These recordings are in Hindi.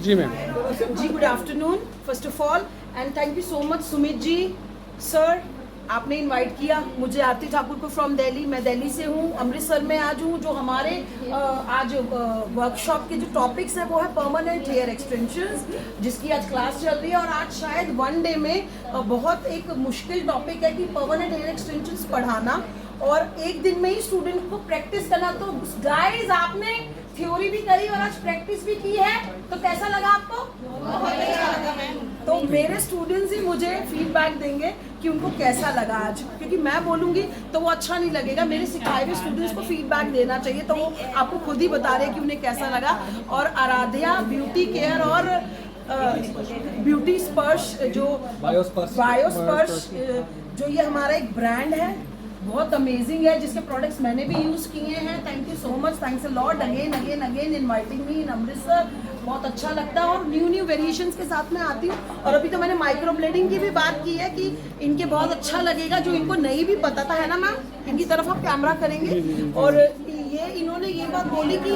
जी मैम। जी good afternoon first of all and thank you so much Sumit ji sir, आपने इनवाइट किया मुझे आरती ठाकुर को फ्रॉम दिल्ली। मैं दिल्ली से हूँ, अमृतसर में आज हूँ। जो हमारे आज वर्कशॉप के जो टॉपिक्स हैं वो है परमानेंट हेयर एक्सटेंशंस, जिसकी आज क्लास चल रही है। और आज शायद वन डे में बहुत एक मुश्किल टॉपिक है कि परमानेंट हेयर एक्सटेंशंस पढ़ाना और एक दिन में ही स्टूडेंट को प्रैक्टिस करना। तो गाइस आपने थ्योरी भी करी और आज प्रैक्टिस भी की है, तो कैसा लगा आपको? बहुत अच्छा लगा मैम। तो मेरे स्टूडेंट्स ही मुझे फीडबैक देंगे कि उनको कैसा लगा आज, क्योंकि मैं बोलूँगी तो वो अच्छा नहीं लगेगा। मेरे सिखाए हुए स्टूडेंट्स को फीडबैक देना चाहिए, तो वो आपको खुद ही बता रहे हैं कि उन्हें कैसा लगा। और आराध्या ब्यूटी केयर और ब्यूटी स्पर्श जो बायोस्पर्श जो ये हमारा एक ब्रांड है, बहुत अमेजिंग है, जिसके प्रोडक्ट्स मैंने भी यूज़ किए हैं। Thank you so much, thanks a lot again again again inviting me in Amritsar. बहुत अच्छा लगता है और न्यू वेरिएशंस के साथ में आती हूँ। और अभी तो मैंने माइक्रो ब्लेडिंग की भी बात की है कि इनके बहुत अच्छा लगेगा, जो इनको नहीं भी पता था, है ना मैम? इनकी तरफ आप कैमरा करेंगे। और ये इन्होंने ये बात बोली कि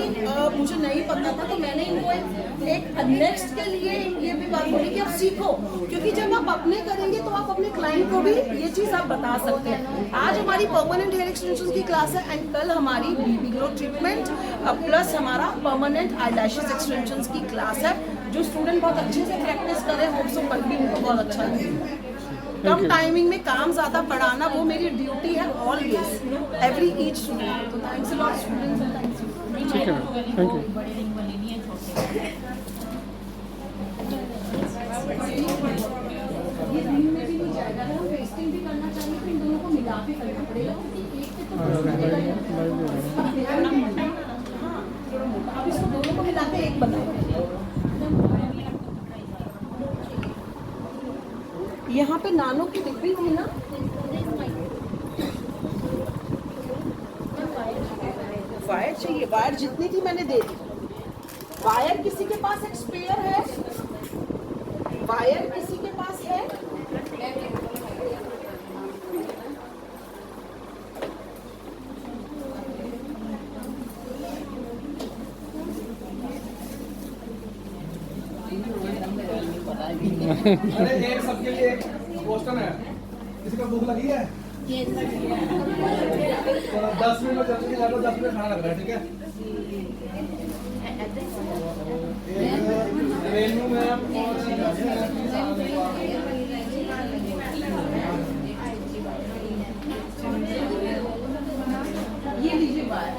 मुझे नहीं पता था, तो मैंने इनको एक नेक्स्ट के लिए ये भी बात बोली कि आप सीखो, क्योंकि जब आप अपने करेंगे तो आप अपने क्लाइंट को भी ये चीज़ आप बता सकते हैं। आज हमारी परमानेंट हेयर एक्सटेंशन की क्लास है एंड कल हमारी बीबी ग्लो ट्रीटमेंट प्लस हमारा परमानेंट आईलैशेस एक्सटेंशन की क्लास है। जो स्टूडेंट बहुत अच्छे से प्रैक्टिस करे, होप सो कल भी उनको बहुत अच्छा लगे। कम टाइमिंग में काम ज़्यादा पढ़ाना वो मेरी ड्यूटी है ऑलवेज एवरी ईच स्टूडेंट। तो thanks a lot students and thanks you. ठीक है मैम, थैंक यू। ये रिंग में भी नहीं जाएगा, अगर हम वेस्टिंग भी करना चाहिए तो इन दोनों को मिला के करना पड़ेगा, क्योंकि एक पे तो अब इसको दोनों को मिला के एक बनाओ। यहाँ पे नानों की डिब्बी थी ना, वायर चाहिए, वायर जितनी थी मैंने दे दी। वायर किसी के पास एक स्पेयर है? वायर किसी के पास है? अरे एक सबके लिए एक पोस्टर है, किसी को भूख लगी है? 10 मिनट में जल्दी आ जाओ, 10 मिनट खाना लग रहा है, ठीक है? रेनू मैम ये लीजिए वायर।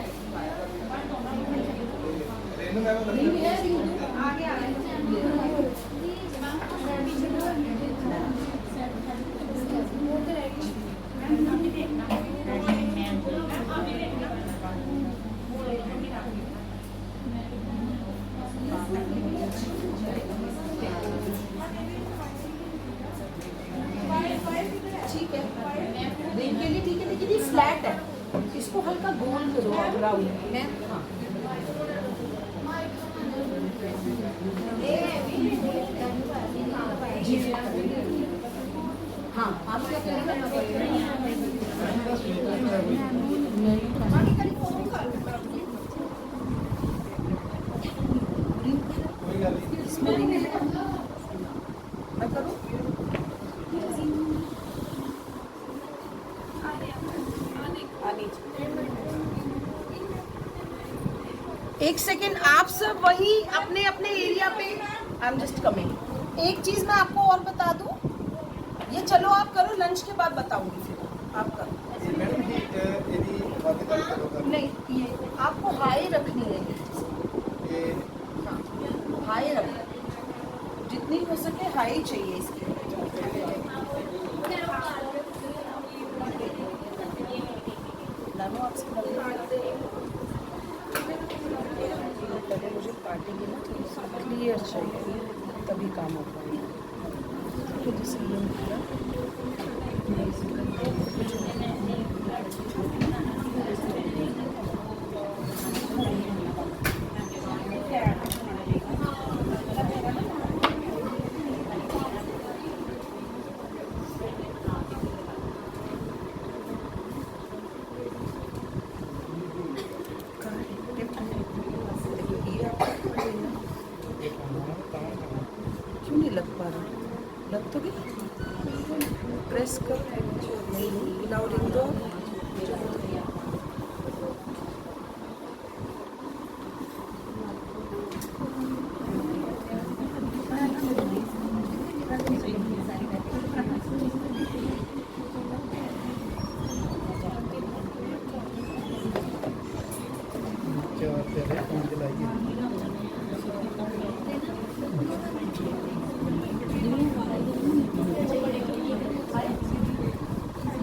रेनू मैम आगे आगे ठीक है, रिंग के लिए ठीक है, लेकिन ये फ्लैट है, इसको हल्का गोल करो राउंड में। जी हाँ, आप क्या एक सेकेंड, आप सब वही अपने अपने एरिया पे। I am just coming. एक चीज मैं आपको और बता दूं, ये चलो आप करो, लंच के बाद बताऊंगी, फिर आप करो। नहीं, ये आपको हाई रखनी है, हाँ, हाई रखना, जितनी हो सके हाई चाहिए इसकी। पहले मुझे पार्टी की ना थोड़ी सी क्लियर चाहिए, तभी काम हो पाएगा। बात होगी, प्रेस कर, लाउडिंग दो। क्या कर रहे हैं? कौन चलाएगी?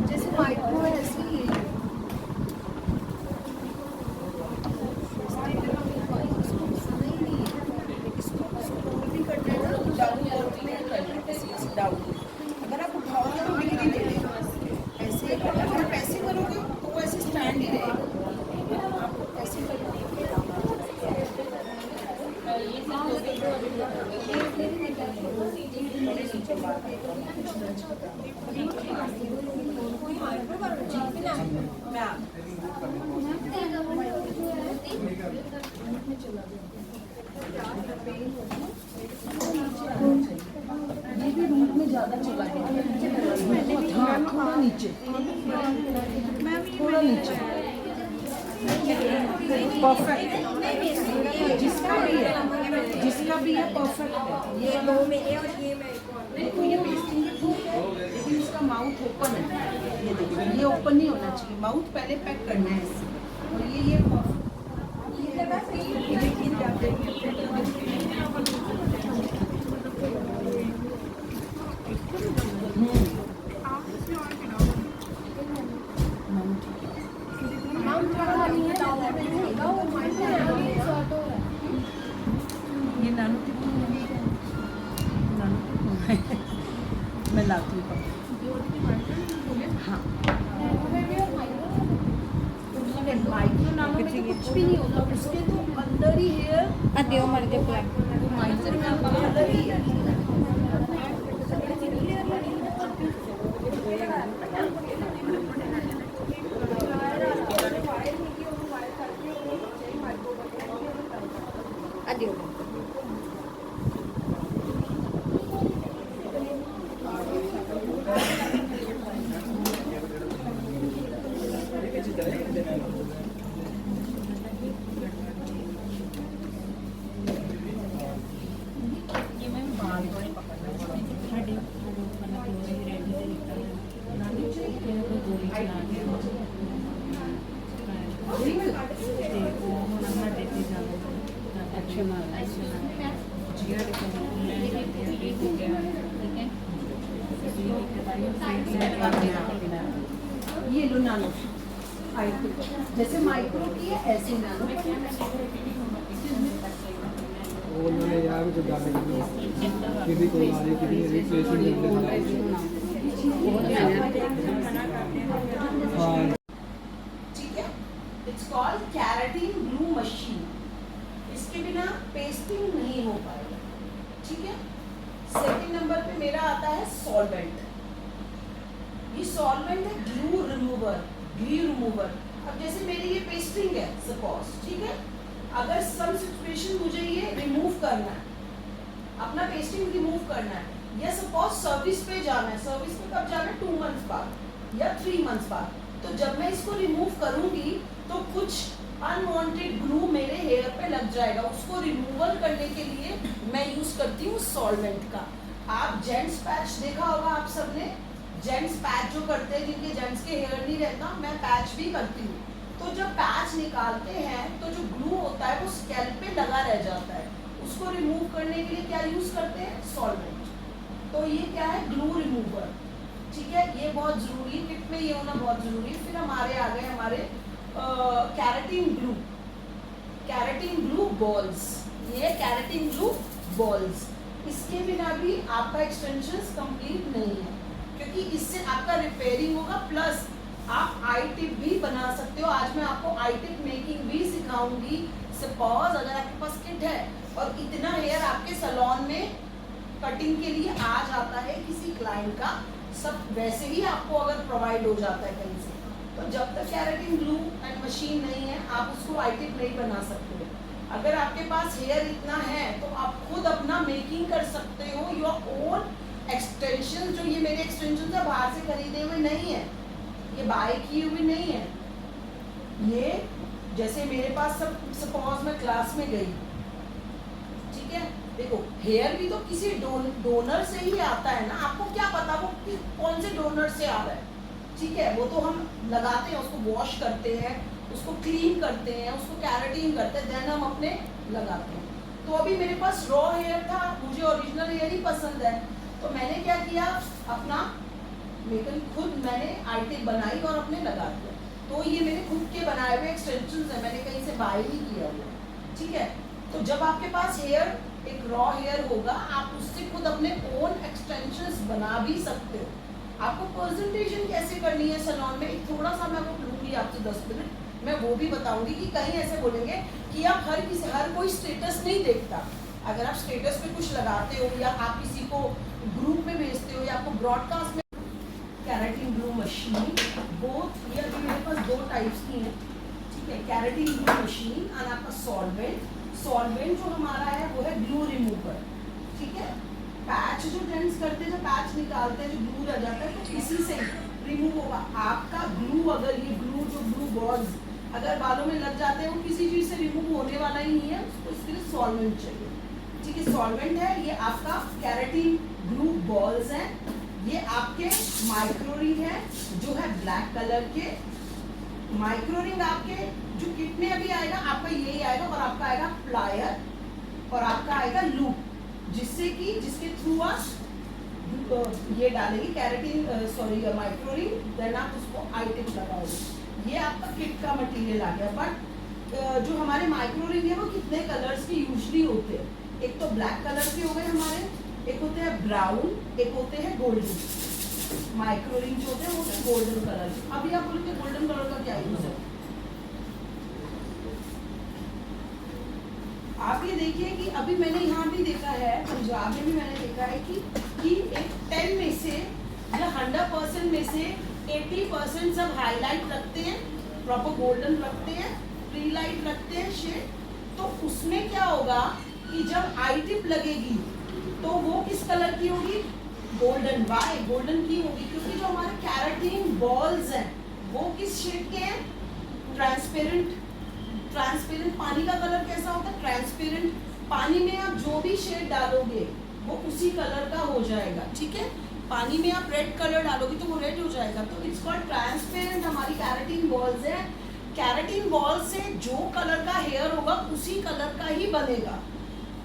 जैसे माइक्रो है ऐसे ही है। अगर आप उठाओगे तो बिल नहीं देगा, ऐसे अगर आप ऐसे करोगे तो वो ऐसे स्टैंड ही रहेगा। आप ऐसे ये भी रूट में ज़्यादा चला गया। हाँ, थोड़ा नीचे, थोड़ा नीचे। परफेक्ट, जिसका भी है परफेक्ट है। ये लो में है और ये में देखो, ये पेस्टिंग भी ठीक है, लेकिन इसका माउथ ओपन है। ये देखो, ये ओपन नहीं होना चाहिए, माउथ पहले पैक करना है इससे। और ये ये नानू मैं लाती हूँ। हाँ, माइक्रो नानो में तो कुछ भी नहीं होता, उसके तो अंदर ही हेयर अदियो मर दे पूरा माइक्रो नानो के अंदर ही है। अदियो ये लो नानो, जैसे माइक्रो की है ऐसे नानो। वो उन्होंने यार जो डाले किसी को मारे किसी ने रिप्लेसमेंट हाँ। ठीक है, it's called keratin glue machine. इसके बिना पेस्टिंग नहीं हो पाएगा। ठीक है, सेकंड नंबर पे मेरा आता है सॉल्वेंट। ये सॉल्वेंट है ग्लू रिमूवर, ग्लू रिमूवर। अब जैसे मेरी ये पेस्टिंग है सपोज, ठीक है, अगर सम सिचुएशन मुझे ये रिमूव करना है, अपना पेस्टिंग रिमूव करना है, या सपोज सर्विस पे जाना है, सर्विस पे कब जाना है, 2 मंथ्स बाद या 3 मंथ्स बाद, तो जब मैं इसको रिमूव करूंगी तो कुछ अनवांटेड ग्लू मेरे हेयर पे लग जाएगा। उसको रिमूवल करने के लिए मैं यूज करती हूँ सॉल्वेंट का। आप जेंट्स पैच देखा होगा आप सबने, जेंट्स पैच जो करते हैं, जिनके जेंट्स के हेयर नहीं रहता, मैं पैच भी करती हूँ। तो जब पैच निकालते हैं तो जो ग्लू होता है वो स्कैल्प पे लगा रह जाता है, उसको रिमूव करने के लिए क्या यूज करते हैं, सॉल्वेंट। तो ये क्या है, ग्लू रिमूवर। ठीक है, ये बहुत जरूरी है, किट में ये होना बहुत जरूरी है। फिर हमारे आ गए हमारे keratin glue, keratin glue balls. ये केराटिन ग्लू बॉल्स, इसके बिना भी आपका एक्सटेंशंस कंप्लीट नहीं है, क्योंकि इससे आपका रिपेयरिंग होगा, प्लस आप आई टिप भी बना सकते हो। आज मैं आपको आई टिप मेकिंग भी सिखाऊंगी। सपोज अगर आपके पास किट है और इतना हेयर आपके सैलून में कटिंग के लिए आ जाता है किसी क्लाइंट का, सब वैसे ही आपको अगर प्रोवाइड हो जाता है कहीं से, तो जब तक केराटिन ग्लू एंड मशीन नहीं है आप उसको आई टिप नहीं बना सकते। अगर आपके पास हेयर इतना है तो आप खुद अपना मेकिंग कर सकते हो, योर ओन एक्सटेंशन जो ये मेरे एक्सटेंशन है बाहर से खरीदे हुए नहीं है, ये बाय किए हुए नहीं है। ये जैसे मेरे पास सब सपोज मैं क्लास में गई, ठीक है, देखो हेयर भी तो किसी डोनर से ही आता है ना, आपको क्या पता वो कौन से डोनर से आ रहा है, ठीक है। वो तो हम लगाते हैं, उसको वॉश करते हैं, उसको क्लीन करते हैं, उसको कैरेटिन करते हैं, देन हम अपने लगाते हैं। तो अभी मेरे पास रॉ हेयर था, मुझे ओरिजिनल हेयर ही पसंद है, तो मैंने क्या किया, अपना लेकिन खुद मैंने आइटम बनाई और अपने लगा दिया। तो ये मेरे खुद के बनाए हुए एक्सटेंशंस हैं, मैंने कहीं से बाय नहीं किया हुआ, ठीक है। तो जब आपके पास हेयर एक रॉ हेयर होगा, आप उससे खुद अपने ओन एक्सटेंशंस बना भी सकते हो। आपको प्रेजेंटेशन कैसे करनी है सैलून में, एक थोड़ा सा मैं वो लूँगी आपसे 10 मिनट, मैं वो भी बताऊंगी कि कहीं ऐसे बोलेंगे कि आप हर कोई स्टेटस नहीं देखता। अगर आप स्टेटस पे कुछ लगाते हो या आप किसी को ग्रुप में भेजते हो या आपको ब्रॉडकास्ट में, कैरेटिन ग्लू मशीन बोथ, ये अभी मेरे पास 2 टाइप्स की हैं, ठीक है। कैरेटिन ग्लू मशीन और आपका सॉल्वेंट जो हमारा है वो है ग्लू रिमूवर, ठीक है। पैच जो जेंट्स करते हैं, जो पैच निकालते हैं, जो ग्लू रह जाता है, तो इसी से रिमूव होगा आपका ग्लू। अगर ये ग्लू बॉल्स अगर बालों में लग जाते हैं, वो किसी चीज़ से रिमूव होने वाला ही नहीं है, उसको इसके लिए सॉल्वेंट चाहिए, ठीक है। सॉल्वेंट है ये आपका कैरेटिन ग्लू बॉल्स हैं, ये आपके माइक्रो रिंग है जो है ब्लैक कलर के। माइक्रो रिंग आपके जो किट में अभी आएगा, आपका यही आएगा, और आपका आएगा प्लायर और आपका आएगा लूप, जिसके थ्रू आप ये डालेंगे कैरेटिन माइक्रो रिंग, देन आप उसको आई टिप लगाओगे। ये आपका किट का मटेरियल आ गया। बट जो हमारे माइक्रो रिंग है वो कितने कलर्स के यूजली होते हैं, एक तो ब्लैक कलर के हो गए हमारे, एक होते हैं ब्राउन, एक होते हैं गोल्डन। माइक्रो रिंग जो होते हैं वो होते हैं गोल्डन कलर के। अभी आप बोलोगे गोल्डन कलर का क्या यूज है, आप ये देखिए कि अभी मैंने यहाँ भी देखा है, पंजाब में भी मैंने देखा है कि एक 10 में से या 100% में से 80% सब हाईलाइट रखते हैं, प्रॉपर गोल्डन रखते हैं, प्री लाइट रखते हैं शेड। तो उसमें क्या होगा कि जब आई टिप लगेगी तो वो किस कलर की होगी, गोल्डन। वाई गोल्डन की होगी क्योंकि जो हमारे कैरेटिन बॉल्स हैं वो किस शेड के हैं, ट्रांसपेरेंट। पानी का कलर कैसा होता है, ट्रांसपेरेंट। पानी में आप जो भी शेड डालोगे वो उसी कलर का हो जाएगा, ठीक है। पानी में आप रेड कलर डालोगे तो वो रेड हो जाएगा, तो इट्स कॉल्ड ट्रांसपेरेंट। हमारी कैरेटिन बॉल्स है, कैरेटिन बॉल से जो कलर का हेयर होगा उसी कलर का ही बनेगा।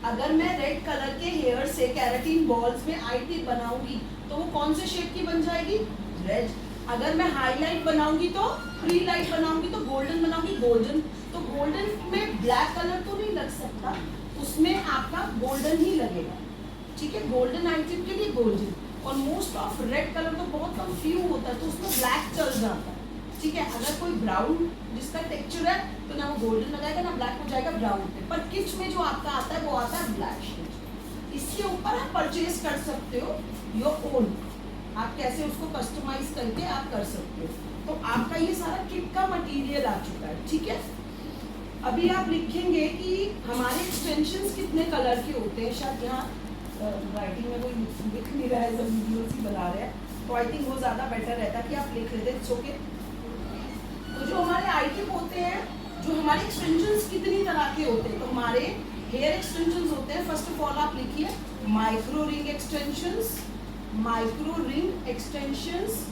अगर मैं रेड कलर के हेयर से कैरेटिन बॉल्स में आई टिप बनाऊंगी तो वो कौन से शेड की बन जाएगी, रेड। अगर मैं हाईलाइट बनाऊंगी तो प्री लाइट बनाऊंगी तो गोल्डन बनाऊंगी, गोल्डन। तो गोल्डन में ब्लैक कलर तो नहीं लग सकता, उसमें आपका गोल्डन ही लगेगा, ठीक है। गोल्डन आई टिप के लिए गोल्डन, और मोस्ट ऑफ रेड कलर तो बहुत कम फ्यू होता है तो उसमें ब्लैक चल जाता है, ठीक है। अगर कोई ब्राउन जिसका टेक्सचर है तो ना वो गोल्डन लगाएगा ना ब्लैक हो जाएगा ब्राउन पे, पर किच में जो आपका आता है वो आता है ब्लैक शेड। इसके ऊपर आप परचेज कर सकते हो योर ओन, आप कैसे उसको कस्टमाइज करके आप कर सकते हो। तो आपका ये सारा किट का मटेरियल आ चुका है, ठीक है। अभी आप लिखेंगे कि हमारे एक्सटेंशंस कितने कलर के होते हैं, शायद यहाँ राइटिंग में कोई लिख नहीं रहा है, सब वीडियोस ही बना रहे हैं, तो आई थिंक वो ज़्यादा बेटर रहता कि आप लिख लेते सो के। तो जो हमारे आइटम होते हैं, जो हमारे एक्सटेंशंस कितनी तरह के होते हैं, तो हमारे हेयर एक्सटेंशंस होते हैं। फर्स्ट ऑफ ऑल आप लिखिए micro ring extensions, micro ring extensions.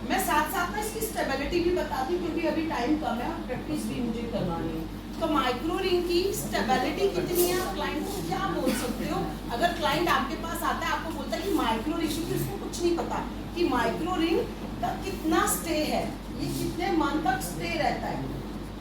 मैं साथ साथ में इसकी स्टेबिलिटी भी बताती हूँ क्योंकि अभी टाइम कम है और प्रैक्टिस भी मुझे करवानी है। तो माइक्रो रिंग की स्टेबिलिटी कितनी है, आप क्लाइंट को क्या बोल सकते हो। अगर क्लाइंट आपके पास आता है, आपको बोलता है कि माइक्रो रिंग, क्योंकि उसको कुछ नहीं पता कि माइक्रो रिंग का कितना स्टे है, ये कितने मंथ तक स्टे रहता है,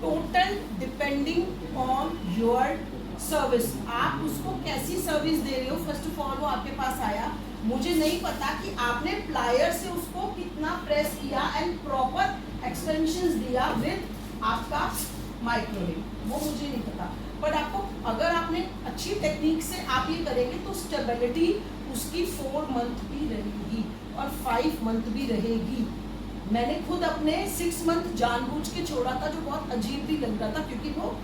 total depending on your service. आप उसको कैसी सर्विस दे रहे हो। फर्स्ट ऑफ ऑल वो आपके पास आया, मुझे नहीं पता कि आपने प्लायर से उसको कितना प्रेस किया एंड प्रॉपर एक्सटेंशंस दिया विद आपका माइक्रो रिंग, वो मुझे नहीं पता। बट आपको अगर आपने अच्छी टेक्निक से आप ये करेंगे तो स्टेबिलिटी उसकी 4 मंथ भी रहेगी और 5 मंथ भी रहेगी। मैंने खुद अपने 6 मंथ जानबूझ के छोड़ा था, जो बहुत अजीब भी लग रहा था क्योंकि वो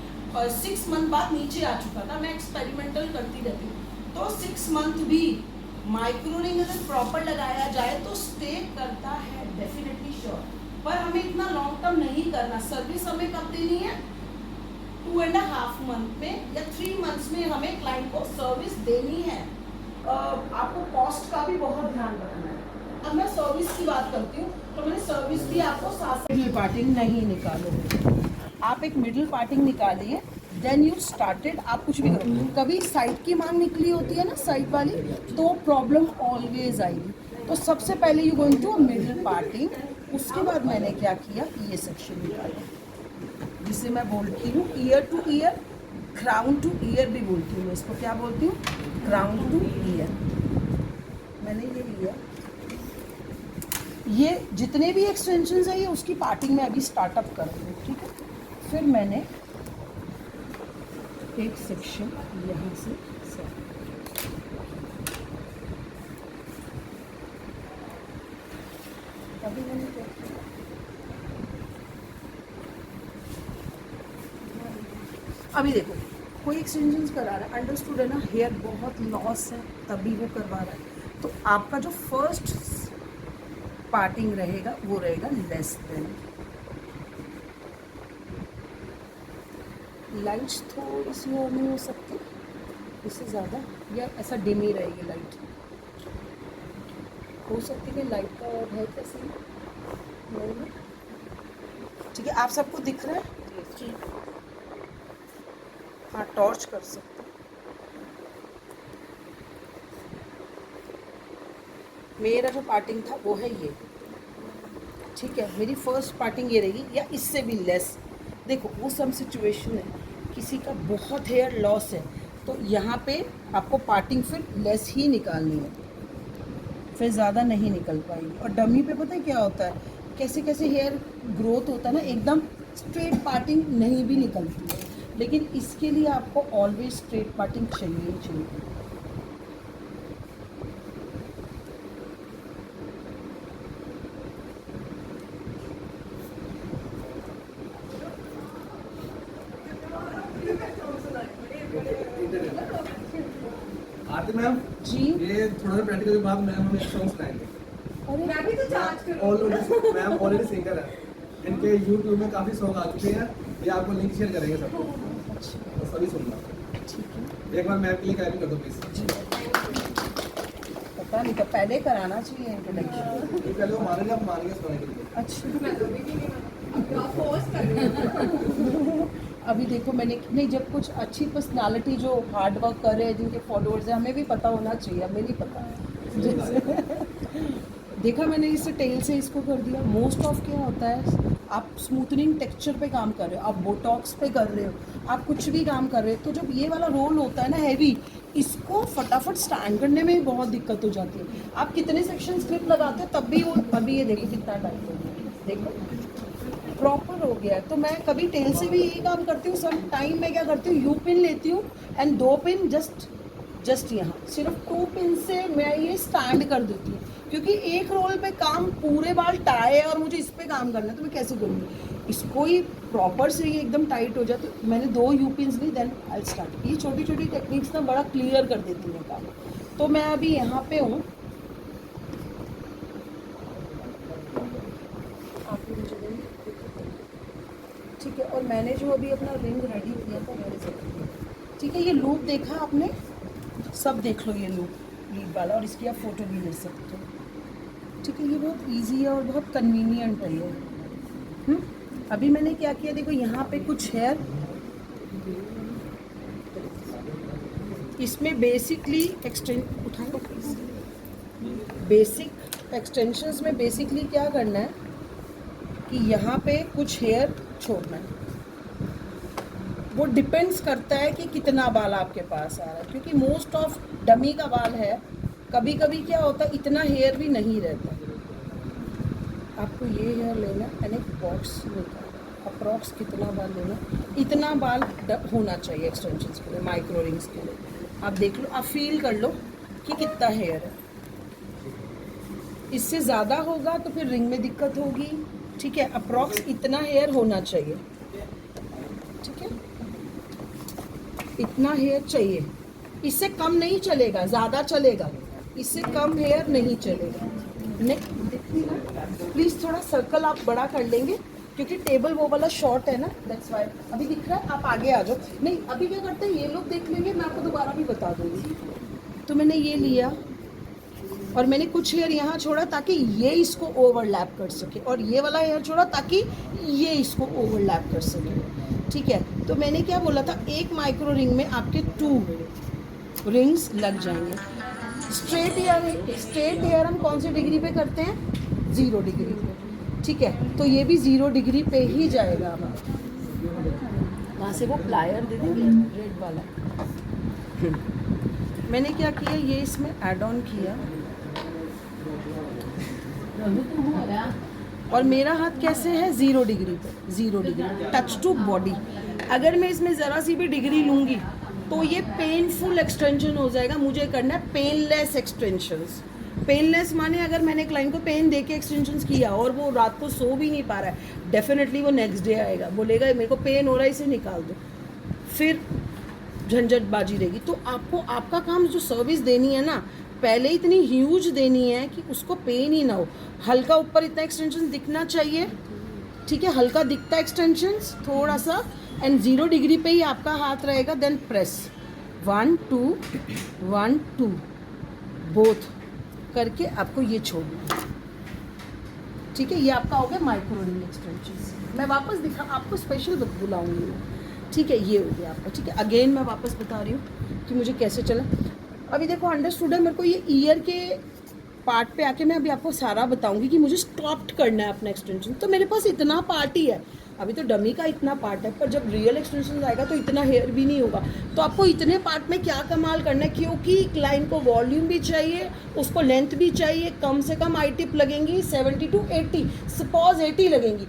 6 मंथ बाद नीचे आ चुका था। मैं एक्सपेरिमेंटल करती रहती हूँ, तो 6 मंथ भी माइक्रो रिंग अगर प्रॉपर लगाया जाए तो स्टे करता है डेफिनेटली श्योर। पर हमें इतना लॉन्ग टर्म नहीं करना। सर्विस हमें कब देनी है? 2.5 मंथ में या 3 मंथ्स में हमें क्लाइंट को सर्विस देनी है। आपको कॉस्ट का भी बहुत ध्यान रखना है। अब मैं सर्विस की बात करती हूँ तो मैंने सर्विस भी आपको साथ मिडिल पार्टिंग नहीं निकालोगे, आप एक मिडिल पार्टिंग निकालिए, देन यू स्टार्टेड। आप कुछ भी करो, कभी साइड की मांग निकली होती है ना साइड वाली, तो प्रॉब्लम ऑलवेज आएगी। तो सबसे पहले you going to middle parting. उसके बाद मैंने क्या किया, ये सेक्शन निकाला जिसे मैं बोलती हूँ year two year, crown two year भी बोलती हूँ मैं इसको। क्या बोलती हूँ? Crown two year. मैंने ये लिया, ये जितने भी एक्सटेंशंस है ये उसकी पार्टिंग में अभी स्टार्टअप कर रही हूँ, ठीक है। फिर मैंने एक सेक्शन यहाँ से अभी मैंने क्या किया, अभी देखो कोई एक्सटेंशंस करा रहा है, अंडरस्टूड है ना, हेयर बहुत लॉस है तभी वो करवा रहा है। तो आपका जो फर्स्ट पार्टिंग रहेगा वो रहेगा लेस देन। लाइट्स थोड़ी सी और नहीं हो सकती इससे ज़्यादा, या ऐसा डिम ही रहेगी लाइट? हो सकती है लाइट का और है कैसे नहीं? ठीक है, आप सबको दिख रहा है? हाँ, टॉर्च कर सकते हैं। मेरा जो पार्टिंग था वो है ये, ठीक है। मेरी फर्स्ट पार्टिंग ये रहेगी या इससे भी लेस। देखो वो सब सिचुएशन है, किसी का बहुत हेयर लॉस है तो यहाँ पे आपको पार्टिंग फिर लेस ही निकालनी है, फिर ज़्यादा नहीं निकल पाएगी। और डमी पे पता है क्या होता है, कैसे कैसे हेयर ग्रोथ होता है ना, एकदम स्ट्रेट पार्टिंग नहीं भी निकलती है। लेकिन इसके लिए आपको ऑलवेज स्ट्रेट पार्टिंग चाहिए ही चाहिए। आरती मैम जी, ये थोड़ा सा प्रैक्टिकल के बाद मैम हमें एक सॉन्ग सुनाएंगे। अरे मैं भी तो चार्ज करूँ। ऑलरेडी मैम ऑलरेडी सिंगर है, इनके यूट्यूब में काफ़ी सॉन्ग आ चुके हैं, ये आपको लिंक शेयर करेंगे सबको, तो सभी सुनना। ठीक है, एक बार मैम के लिए गाइड कर दो प्लीज। पता नहीं तो पहले कराना चाहिए इंट्रोडक्शन। ये पहले वो मानेंगे, आप मानेंगे सुनाने के लिए। अच्छा, मैं तो अभी भी नहीं माना। आप फोर्स कर रहे हो। अभी देखो मैंने नहीं, जब कुछ अच्छी पर्सनालिटी जो हार्ड वर्क कर रहे हैं, जिनके फॉलोअर्स हैं, हमें भी पता होना चाहिए, हमें नहीं पता है। जैसे देखा मैंने इससे टेल से इसको कर दिया। मोस्ट ऑफ क्या होता है, आप स्मूथनिंग टेक्सचर पे काम कर रहे हो, आप बोटॉक्स पे कर रहे हो, आप कुछ भी काम कर रहे हो, तो जब ये वाला रोल होता है ना हैवी, इसको फटाफट स्टैंड करने में भी बहुत दिक्कत हो जाती है। आप कितने सेक्शन स्लिप लगाते हो तब भी वो, अभी ये देखो कितना टाइट हो गया, देखो प्रॉपर हो गया है। तो मैं कभी टेल से भी यही काम करती हूँ। सम टाइम मैं क्या करती हूँ, यू पिन लेती हूँ एंड 2 पिन जस्ट यहाँ, सिर्फ 2 पिन से मैं ये स्टैंड कर देती हूँ, क्योंकि एक रोल पे काम पूरे बाल टाई है और मुझे इस पे काम करना है, तो मैं कैसे करूँगी? इसको ही प्रॉपर से ये एकदम टाइट हो जाए। तो मैंने 2 यू पिन्स ली, देन आई स्टार्ट। ये छोटी छोटी टेक्निक्स ना बड़ा क्लियर कर देती हैं काम। तो मैं अभी यहाँ पे हूँ, आप मुझे देंगे, ठीक है। और मैंने जो अभी अपना रिंग रेडी किया था मेरे से, ठीक है। ये लूप देखा आपने, सब देख लो ये लूप लीड वाला, और इसकी आप फोटो भी ले सकते हो, ठीक है। ये बहुत इजी है और बहुत कन्वीनियंट है ये। अभी मैंने क्या किया, देखो यहाँ पे कुछ हेयर, इसमें बेसिकली बेसिक एक्सटेंशंस में बेसिकली क्या करना है कि यहाँ पे कुछ हेयर छोड़ना है। वो डिपेंड्स करता है कि कितना बाल आपके पास आ रहा है, क्योंकि मोस्ट ऑफ डमी का बाल है, कभी कभी क्या होता है इतना हेयर भी नहीं रहता। आपको ये हेयर लेना एंड एक बॉक्स लेना, अप्रॉक्स कितना बाल लेना, इतना बाल होना चाहिए एक्सटेंशंस के लिए, माइक्रो रिंग्स के लिए। आप देख लो, आप फील कर लो कि कितना हेयर है। इससे ज़्यादा होगा तो फिर रिंग में दिक्कत होगी, ठीक है। अप्रॉक्स इतना हेयर होना चाहिए, ठीक है, इतना हेयर चाहिए। इससे कम नहीं चलेगा, ज़्यादा चलेगा, इससे कम हेयर नहीं चलेगा। नेक प्लीज़ थोड़ा सर्कल आप बड़ा कर लेंगे क्योंकि टेबल वो वाला शॉर्ट है ना, दैट्स वाई। अभी दिख रहा है, आप आगे आ जाओ। नहीं अभी क्या करते हैं, ये लोग देख लेंगे, मैं आपको दोबारा भी बता दूंगी। तो मैंने ये लिया और मैंने कुछ हेयर यहाँ छोड़ा ताकि ये इसको ओवरलैप कर सके, और ये वाला हेयर छोड़ा ताकि ये इसको ओवरलैप कर सके। ठीक है, तो मैंने क्या बोला था, एक माइक्रो रिंग में आपके 2 रिंग्स लग जाएंगे। स्ट्रेट हेयर हम कौन सी डिग्री पे करते हैं, 0 डिग्री पे। ठीक है, तो ये भी 0 डिग्री पे ही जाएगा। अब वहाँ से वो प्लायर दे देंगे रेड वाला। मैंने क्या किया, ये इसमें ऐड ऑन किया और मेरा हाथ कैसे है, 0 डिग्री पे, 0 डिग्री टच टू बॉडी। अगर मैं इसमें ज़रा सी भी डिग्री लूँगी तो ये पेनफुल एक्सटेंशन हो जाएगा। मुझे करना है पेनलेस एक्सटेंशंस। पेनलेस माने अगर मैंने क्लाइंट को पेन दे के एक्सटेंशंस किया और वो रात को सो भी नहीं पा रहा है, डेफिनेटली वो नेक्स्ट डे आएगा, बोलेगा मेरे को पेन हो रहा है, इसे निकाल दो, फिर झंझटबाजी रहेगी। तो आपको आपका काम जो सर्विस देनी है ना, पहले इतनी ह्यूज देनी है कि उसको पेन ही ना हो। हल्का ऊपर इतना एक्सटेंशन दिखना चाहिए, ठीक है, हल्का दिखता है एक्सटेंशंस थोड़ा सा, एंड 0 डिग्री पे ही आपका हाथ रहेगा। देन प्रेस 1 2 1 2 बोथ करके आपको ये छोड़ना है। ठीक है, ये आपका हो गया माइक्रो रिंग एक्सटेंशंस। मैं वापस दिखा आपको स्पेशल बुलाऊंगी। ठीक है, ये हो गया आपका। ठीक है, अगेन मैं वापस बता रही हूँ कि मुझे कैसे चला। अभी देखो अंडरस्टूड है, मेरे को ये ईयर के पार्ट पे आके मैं अभी आपको सारा बताऊंगी कि मुझे स्टॉप्ड करना है अपना एक्सटेंशन। तो मेरे पास इतना पार्ट ही है, अभी तो डमी का इतना पार्ट है, पर जब रियल एक्सटेंशन आएगा तो इतना हेयर भी नहीं होगा। तो आपको इतने पार्ट में क्या कमाल करना है, क्योंकि क्लाइंट को वॉल्यूम भी चाहिए, उसको लेंथ भी चाहिए। कम से कम आई टिप लगेंगी 70 to 80, सपोज 80 लगेंगी,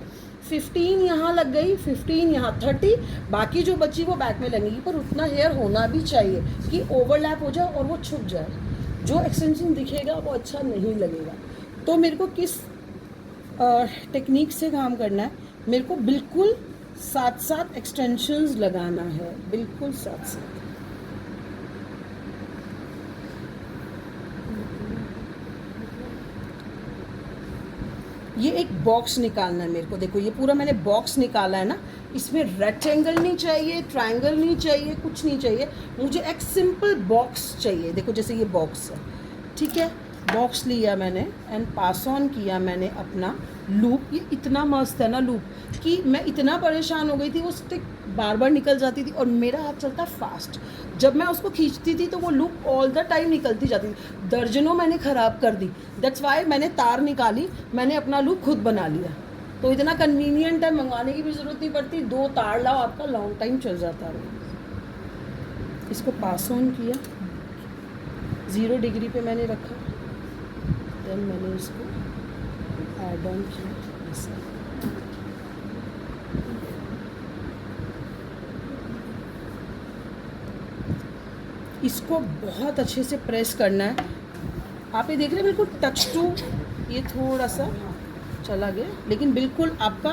15 यहाँ लग गई, 15 यहाँ, 30 बाकी जो बची वो बैक में लगेगी। पर उतना हेयर होना भी चाहिए कि ओवरलैप हो जाए और वो छुप जाए। जो एक्सटेंशन दिखेगा वो अच्छा नहीं लगेगा। तो मेरे को किस टेक्निक से काम करना है, मेरे को बिल्कुल साथ एक्सटेंशंस लगाना है, बिल्कुल साथ। ये एक बॉक्स निकालना है मेरे को। देखो ये पूरा मैंने बॉक्स निकाला है ना, इसमें रेक्टेंगल नहीं चाहिए, ट्रायंगल नहीं चाहिए, कुछ नहीं चाहिए, मुझे एक सिंपल बॉक्स चाहिए। देखो जैसे ये बॉक्स है, ठीक है, बॉक्स लिया मैंने एंड पास ऑन किया मैंने अपना लूप। ये इतना मस्त है ना लूप कि मैं इतना परेशान हो गई थी, वो स्टिक बार बार निकल जाती थी और मेरा हाथ चलता फास्ट। जब मैं उसको खींचती थी तो वो लूप ऑल द टाइम निकलती जाती थी, दर्जनों मैंने ख़राब कर दी। दैट्स वाई मैंने तार निकाली, मैंने अपना लूप खुद बना लिया। तो इतना कन्वीनियंट है, मंगवाने की भी ज़रूरत नहीं पड़ती, 2 तार लाओ, आपका लॉन्ग टाइम चल जाता है। इसको पास ऑन किया, 0 डिग्री पे मैंने रखा, देन मैंने इसको ऐड ऑन किया ऐसा। इसको बहुत अच्छे से प्रेस करना है। आप ये देख रहे हैं बिल्कुल टच टू, ये थोड़ा सा चला गया, लेकिन बिल्कुल आपका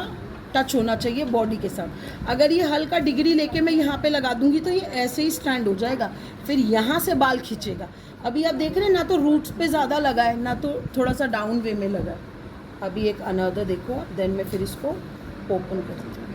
टच होना चाहिए बॉडी के साथ। अगर ये हल्का डिग्री लेके मैं यहाँ पे लगा दूंगी तो ये ऐसे ही स्टैंड हो जाएगा, फिर यहाँ से बाल खींचेगा। अभी आप देख रहे हैं ना तो रूट्स पे ज़्यादा लगा है, ना तो थोड़ा सा डाउन वे में लगा है। अभी एक अनदर देखो, देन मैं फिर इसको ओपन करती हूँ।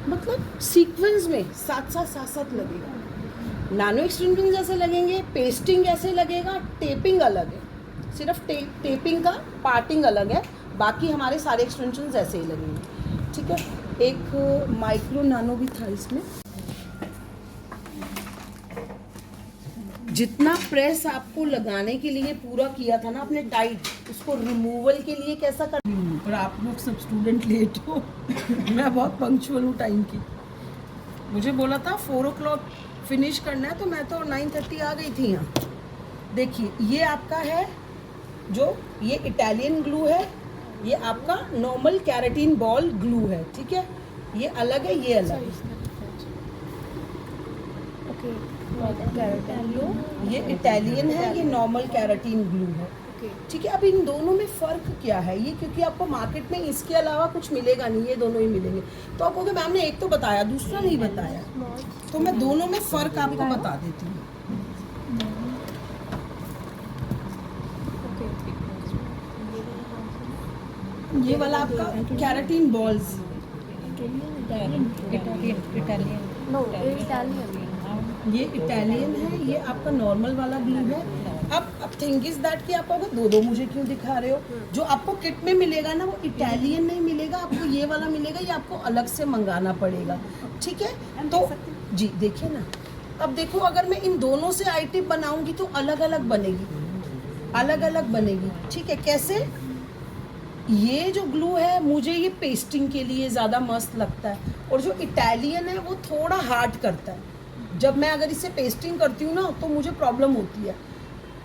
मतलब सीक्वेंस में साथ लगेगा। नैनो एक्सटेंशन जैसे लगेंगे, पेस्टिंग ऐसे लगेगा, टेपिंग अलग है, सिर्फ टेपिंग का पार्टिंग अलग है, बाकी हमारे सारे एक्सटेंशन ऐसे ही लगेंगे। ठीक है, एक माइक्रो नानो भी था इसमें। जितना प्रेस आपको लगाने के लिए पूरा किया था ना आपने टाइट, उसको रिमूवल के लिए कैसा कर रही हूँ। पर आप लोग सब स्टूडेंट लेट हो मैं बहुत पंक्चुअल हूँ टाइम की। मुझे बोला था 4 o'clock फिनिश करना है तो मैं तो 9:30 आ गई थी यहाँ। देखिए ये आपका है जो ये इटालियन ग्लू है, ये आपका नॉर्मल कैरेटीन बॉल ग्लू है, ठीक है। ये अलग है, ये अलग है। ये इटालियन है, ये नॉर्मल कैरेटीन ग्लू है, ठीक है। अब इन दोनों में फ़र्क क्या है, ये क्योंकि आपको मार्केट में इसके अलावा कुछ मिलेगा नहीं, ये दोनों ही मिलेंगे। तो आप कहोगे मैम ने एक तो बताया दूसरा नहीं बताया, तो मैं दोनों में फ़र्क आपको बता देती हूँ। ये वाला आपका कैरेटीन बॉल्स, ये इटालियन है, ये आपका नॉर्मल वाला ग्लू है। अब थिंग इज दैट कि आप दो दो मुझे क्यों दिखा रहे हो? जो आपको किट में मिलेगा ना वो इटालियन नहीं मिलेगा, आपको ये वाला मिलेगा, ये आपको अलग से मंगाना पड़ेगा, ठीक है। तो जी देखिए ना, अब देखो अगर मैं इन दोनों से आई टिप बनाऊंगी तो अलग अलग बनेगी, अलग अलग बनेगी, ठीक है। कैसे? ये जो ग्लू है मुझे ये पेस्टिंग के लिए ज़्यादा मस्त लगता है, और जो इटालियन है वो थोड़ा हार्ड करता है। जब मैं अगर इससे पेस्टिंग करती हूँ ना तो मुझे प्रॉब्लम होती है।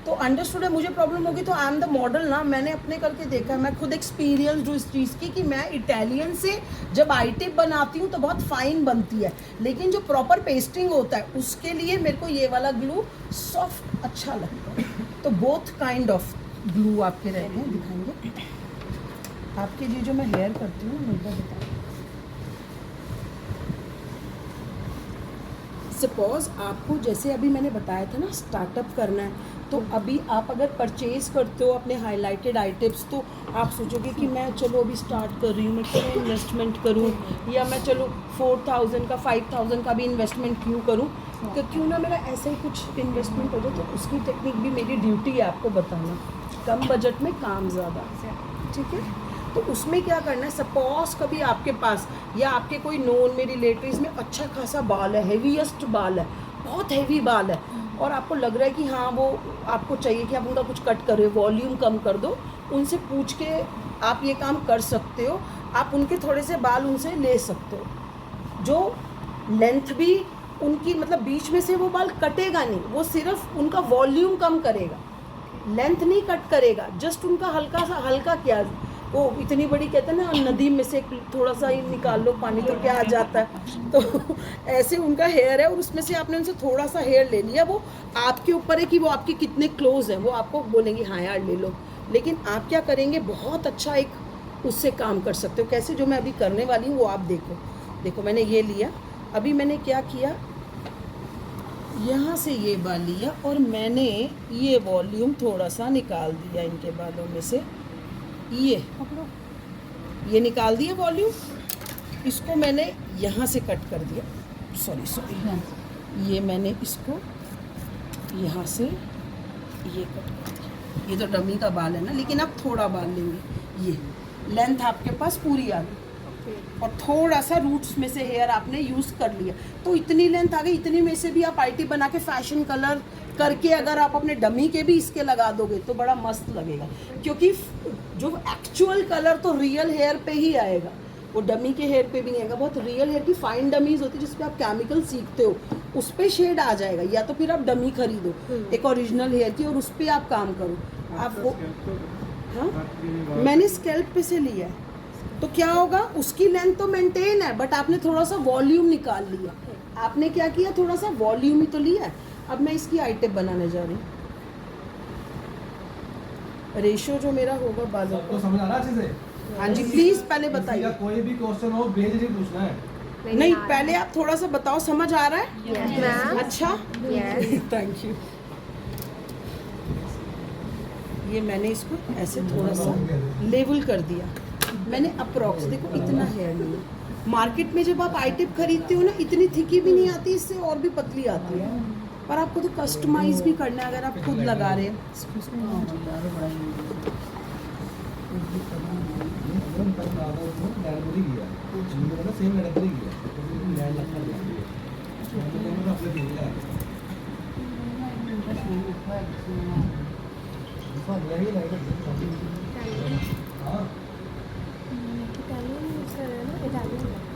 तो अंडरस्टूड है, मुझे प्रॉब्लम होगी तो आई एम द मॉडल ना, मैंने अपने करके देखा है, मैं खुद एक्सपीरियंस हूँ इस चीज़ की कि मैं इटालियन से जब आई टिप बनाती हूँ तो बहुत फाइन बनती है, लेकिन जो प्रॉपर पेस्टिंग होता है उसके लिए मेरे को ये वाला ग्लू सॉफ्ट अच्छा लगता है। तो बोथ काइंड ऑफ ग्लू आपके रहते हैं, दिखाएंगे आपके लिए जो मैं हेयर करती हूँ मुझे बताओ। सपोज आपको जैसे अभी मैंने बताया था ना स्टार्टअप करना है, तो अभी आप अगर परचेज करते हो अपने हाईलाइटेड आइटम्स तो आप सोचोगे कि मैं चलो अभी स्टार्ट कर रही हूँ, मैं क्यों इन्वेस्टमेंट करूँ, या मैं चलो 4000 का 5000 का भी इन्वेस्टमेंट क्यों करूँ, तो क्यों ना मेरा ऐसे ही कुछ इन्वेस्टमेंट हो जाए। तो उसकी टेक्निक भी मेरी ड्यूटी है आपको बताना, कम बजट में काम ज़्यादा, ठीक है। तो उसमें क्या करना है, सपोज कभी आपके पास या आपके कोई नोन में रिलेटिव्स में अच्छा खासा बाल है, हेवीएस्ट बाल है, बहुत हेवी बाल है, और आपको लग रहा है कि हाँ वो आपको चाहिए कि आप उनका कुछ कट करें, वॉल्यूम कम कर दो, उनसे पूछ के आप ये काम कर सकते हो। आप उनके थोड़े से बाल उनसे ले सकते हो, जो लेंथ भी उनकी मतलब बीच में से वो बाल कटेगा नहीं, वो सिर्फ उनका वॉल्यूम कम करेगा, लेंथ नहीं कट करेगा, जस्ट उनका हल्का सा, हल्का क्या वो इतनी बड़ी कहते हैं ना नदी में से थोड़ा सा ही निकाल लो पानी तो क्या आ जाता है, तो ऐसे उनका हेयर है, और उसमें से आपने उनसे थोड़ा सा हेयर ले लिया। वो आपके ऊपर है कि वो आपके कितने क्लोज हैं, वो आपको बोलेंगे हाँ यार ले लो, लेकिन आप क्या करेंगे, बहुत अच्छा एक उससे काम कर सकते हो। कैसे? जो मैं अभी करने वाली हूँ वो आप देखो। देखो मैंने ये लिया, अभी मैंने क्या किया, यहाँ से ये बाल लिया और मैंने ये वॉल्यूम थोड़ा सा निकाल दिया इनके बालों में से, ये निकाल दिया वॉल्यूम, इसको मैंने यहाँ से कट कर दिया, सॉरी ये मैंने इसको यहाँ से ये कट कर दिया। ये तो डमी का बाल है ना, लेकिन आप थोड़ा बाल लेंगे, ये लेंथ आपके पास पूरी आ गई, और थोड़ा सा रूट्स में से हेयर आपने यूज़ कर लिया, तो इतनी लेंथ आ गई। इतनी में से भी आप आईटी बना के फैशन कलर करके अगर आप अपने डमी के भी इसके लगा दोगे तो बड़ा मस्त लगेगा, क्योंकि जो एक्चुअल कलर तो रियल हेयर पे ही आएगा, वो डमी के हेयर पे भी नहीं आएगा। बहुत रियल हेयर की फाइन डमीज होती है जिसपे आप केमिकल सीखते हो, उस पर शेड आ जाएगा, या तो फिर आप डमी खरीदो एक ओरिजिनल हेयर की और उस पर आप काम करो। आप वो हाँ मैंने स्कैल्प पे से लिया है, तो क्या होगा, उसकी लेंथ तो मेंटेन है, बट आपने थोड़ा सा वॉल्यूम निकाल लिया। आपने क्या किया, थोड़ा सा वॉल्यूम ही तो लिया है। अब मैं इसकी आई टिप बनाने जा रही हूँ। रेशो जो मेरा होगा बालों को समझ आ रहा है अच्छे से? हाँ जी प्लीज पहले बताइए। कोई भी क्वेश्चन हो बेझिझक पूछना है। नहीं पहले आप थोड़ा सा बताओ, समझ आ रहा है? Yes. अच्छा थैंक यू। ये मैंने इसको ऐसे थोड़ा सा लेवल कर दिया, मैंने अप्रॉक्स, देखो इतना हेयर नहीं है। मार्केट में जब आप आई टिप खरीदते हो ना, इतनी थिकी भी नहीं आती, इससे और भी पतली आती है, पर आपको तो कस्टमाइज भी करना है अगर आप खुद लगा रहे हैं।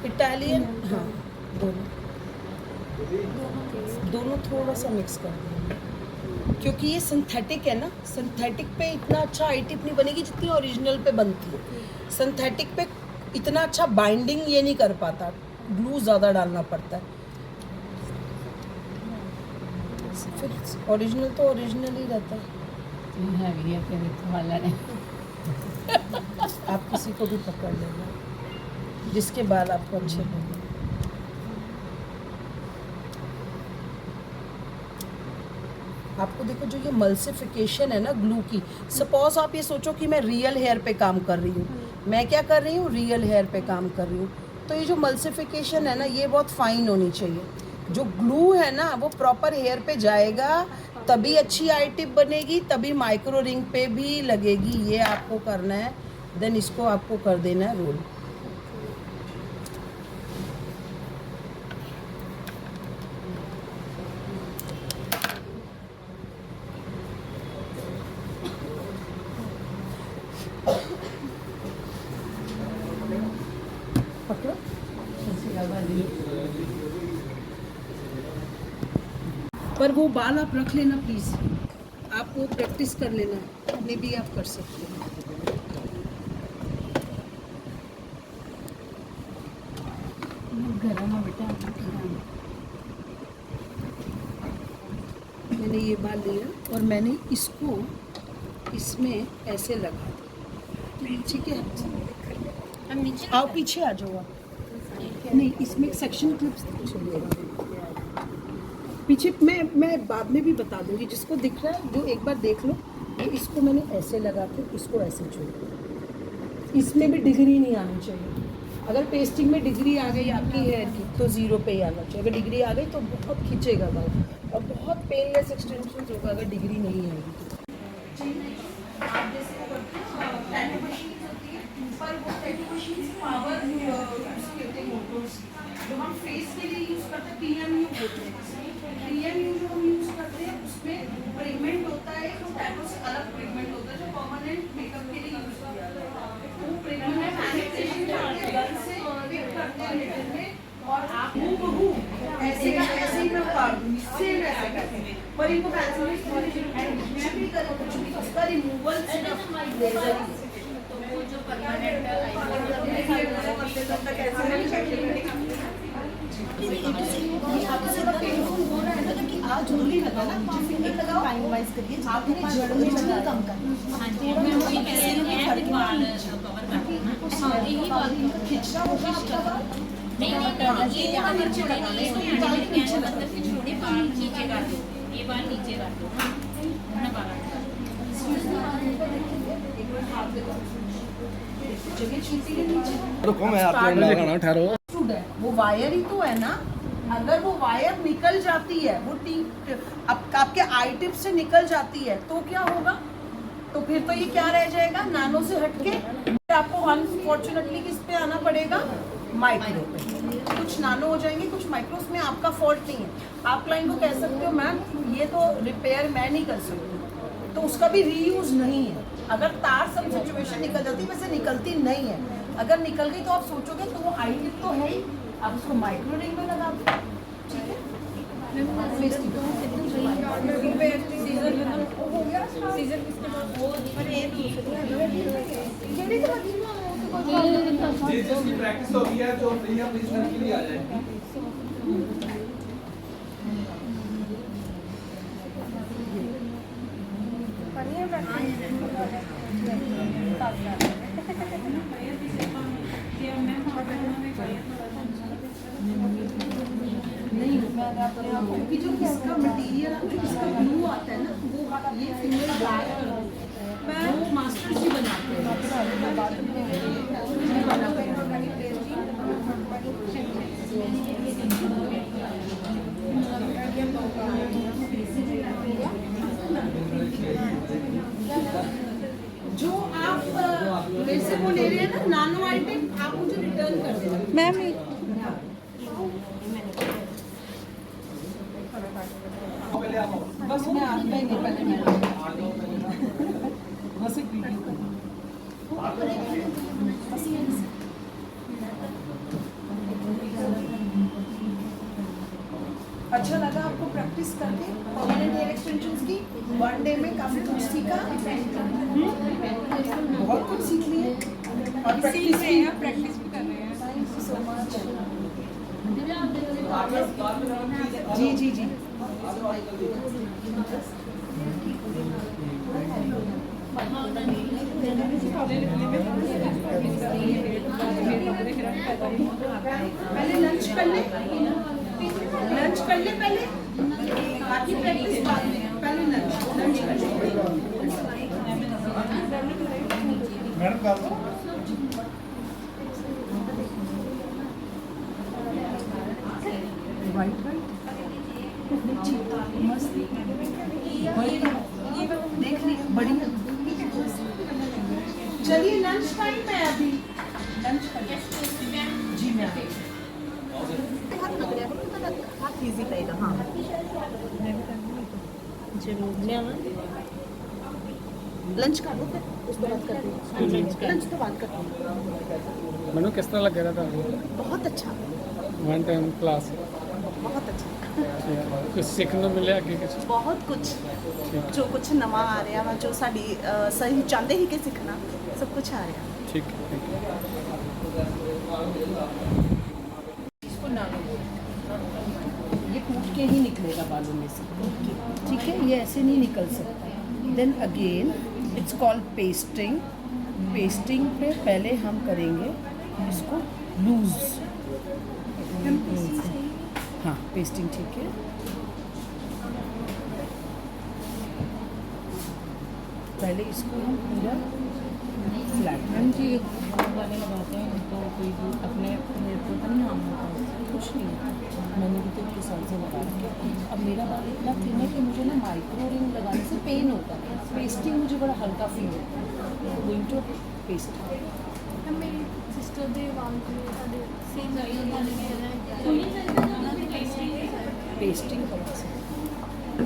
इटालियन हाँ दोनों दोनों थोड़ा सा मिक्स कर देंगे, क्योंकि ये सिंथेटिक है ना, सिंथेटिक पे इतना अच्छा आई टिप नहीं बनेगी जितनी ओरिजिनल पे बनती है। सिंथेटिक पे इतना अच्छा बाइंडिंग ये नहीं कर पाता, ग्लू ज़्यादा डालना पड़ता है। फिर ओरिजिनल तो ओरिजिनल ही रहता है। आप किसी को भी पकड़ लेना जिसके बाल आपको अच्छे लगे। आपको देखो जो ये मल्सिफिकेशन है ना ग्लू की, सपोज आप ये सोचो कि मैं रियल हेयर पे काम कर रही हूँ, मैं क्या कर रही हूँ, रियल हेयर पे काम कर रही हूँ, तो ये जो मल्सिफिकेशन है ना ये बहुत फाइन होनी चाहिए। जो ग्लू है ना वो प्रॉपर हेयर पे जाएगा, तभी अच्छी आई टिप बनेगी, तभी माइक्रो रिंग पे भी लगेगी। ये आपको करना है, देन इसको आपको कर देना है रोल। पकड़ो। पर वो बाल आप रख लेना प्लीज़, आप वो प्रैक्टिस कर लेना, अपने भी आप कर सकते हो। मैंने ये बाल लिया और मैंने इसको इसमें ऐसे लगा दिया, ठीक है। आओ पीछे आ जाओ आप। नहीं, इसमें एक सेक्शन क्लिप्स छोड़िएगा पीछे, मैं बाद में भी बता दूंगी। जिसको दिख रहा है जो एक बार देख लो। तो इसको मैंने ऐसे लगा के इसको ऐसे छोड़ दिया। इसमें भी डिग्री नहीं आनी चाहिए। अगर पेस्टिंग में डिग्री आ गई आपकी हेयर की तो ज़ीरो पे ही आना चाहिए। अगर डिग्री आ गई तो बहुत खींचेगा बाल और बहुत पेनलेस एक्सटेंशन होगा अगर डिग्री नहीं आएगी तो। आप जैसे टैटू मशीन होती है, पर वो टैटू मशीन पावर मोटर्स जो हम फेस के लिए यूज़ करते हैं, PMU होते हैं। PMU जो हम यूज़ करते हैं उसमें पिगमेंट होता है, तो टैटू से अलग पिगमेंट होता है जो परमानेंट मेकअप के लिए यूज़ किया जाता है। वो पिगमेंट मैनिपुलेशन करके गन से पिक करते हैं मिडल में, और आप हूबहू ऐसे का ऐसे ही मैं उतार दूँगी, सेम ऐसे करके। पर इनको मैनिपुलेशन मैं भी करूँगी, उसका रिमूवल सिर्फ लेजर ही। जो परमानेंट आपको ज़्यादा पेनफुल हो रहा है ना, तो कि आज जरूरी लगा ना, आप फिंगर लगाओ, टाइम वाइज करिए, आपने जड़ में जड़ कम करना। हाँ जी, मैं वही कह रही हूँ कि बाल कवर करना, हाँ यही बात खिंचना होगा आपका बाल। नहीं ये यहाँ नीचे लगाना है, बाल नीचे मतलब कि छोड़े बाल नीचे काट दो, ये बाल नीचे काट दो ना बाल। रुको मैं आपको लगाना ठहरो। वो वायर ही तो है ना, अगर वो वायर निकल जाती है, वो आपके आई टिप से निकल जाती है तो क्या होगा? तो फिर तो ये क्या रह जाएगा, नानो से हटके आपको अनफॉर्चुनेटली किस पे आना पड़ेगा, माइक्रो पे। कुछ नानो हो जाएंगे, कुछ माइक्रो, में आपका फॉल्ट नहीं है। आप क्लाइंट को कह सकते हो मैम ये तो रिपेयर मैं नहीं कर सकती, तो उसका भी रीयूज नहीं है। अगर तार सब सिचुएशन निकल जाती है, वैसे निकलती नहीं है। अगर निकल गई तो आप सोचोगे तो वो आई टिप तो है ही, आप उसको माइक्रो रिंग में लगा दो, ठीक है। जिसकी प्रैक्टिस हो गई है जो नहीं है प्लीज के लिए आ जाए। नहीं क्योंकि जो इसका मटेरियल, जो इसका ग्लू आता है ना, वो ये फिंगर ब्लैक वो मास्टर्स ही बनाते हैं। जो आप मेरे से वो ले रहे हैं ना नानो आइटम, आप मुझे रिटर्न कर देना मैम। बस मैं आता ही नहीं, पहले मैं बस एक वीडियो अच्छा लगा आपको प्रैक्टिस करके परमानेंट हेयर एक्सटेंशंस की? 1 डे में काफ़ी कुछ सीखा? बहुत कुछ सीख लिए और प्रैक्टिस की? प्रैक्टिस भी कर रहे हैं। Thank you so much. जी जी जी। पहले लंच कर ले, लंच कर ले पहले, बाकी प्रैक्टिस बाद में। पहले लंच कर ले। मैडम कर दो वाइट मस्त देख ली बढ़िया। चलिए लंच टाइम में अभी लंच कर जी मैं हाथ इजी रहेगा। हाँ जरूर लंच कर लो फिर उसके बाद करते हैं। लंच तो बात करते हैं। मैंने किस तरह लग रहा था बहुत अच्छा, 1 टाइम क्लास बहुत अच्छा, कुछ सीखने मिले आगे कुछ बहुत कुछ जो कुछ नवा आ रहा वा, जो साड़ी सही चाहते ही कि सीखना सब कुछ आ रहा। ठीक है इसको नानो ये टूट के ही निकलेगा बालों में से, ठीक है? ये ऐसे नहीं निकल सकता। Then again it's called pasting. Pasting पे पहले हम करेंगे इसको लूज। हाँ पेस्टिंग ठीक है। पहले इसको हम पूरा फ्लैट जी वाले लगाते हैं तो कोई भी अपने हेयर को तो नहीं हार्म होता, कुछ नहीं होता। मैंने भी तो इतने साल से लगा रखे। अब मेरा बाल इतना थिन है कि मुझे ना माइक्रो रिंग लगाने से पेन होता है। पेस्टिंग मुझे बड़ा हल्का फील होता है। गोइंग टू पेस्ट मेरी सिस्टर ਦੇ ਵਾਲ ਜਿਹੜੇ ਸਾਡੇ ਸੇਮ ਲਾਈਨ ਵਾਲੇ ਨੇ पेस्टिंग करवा सकते।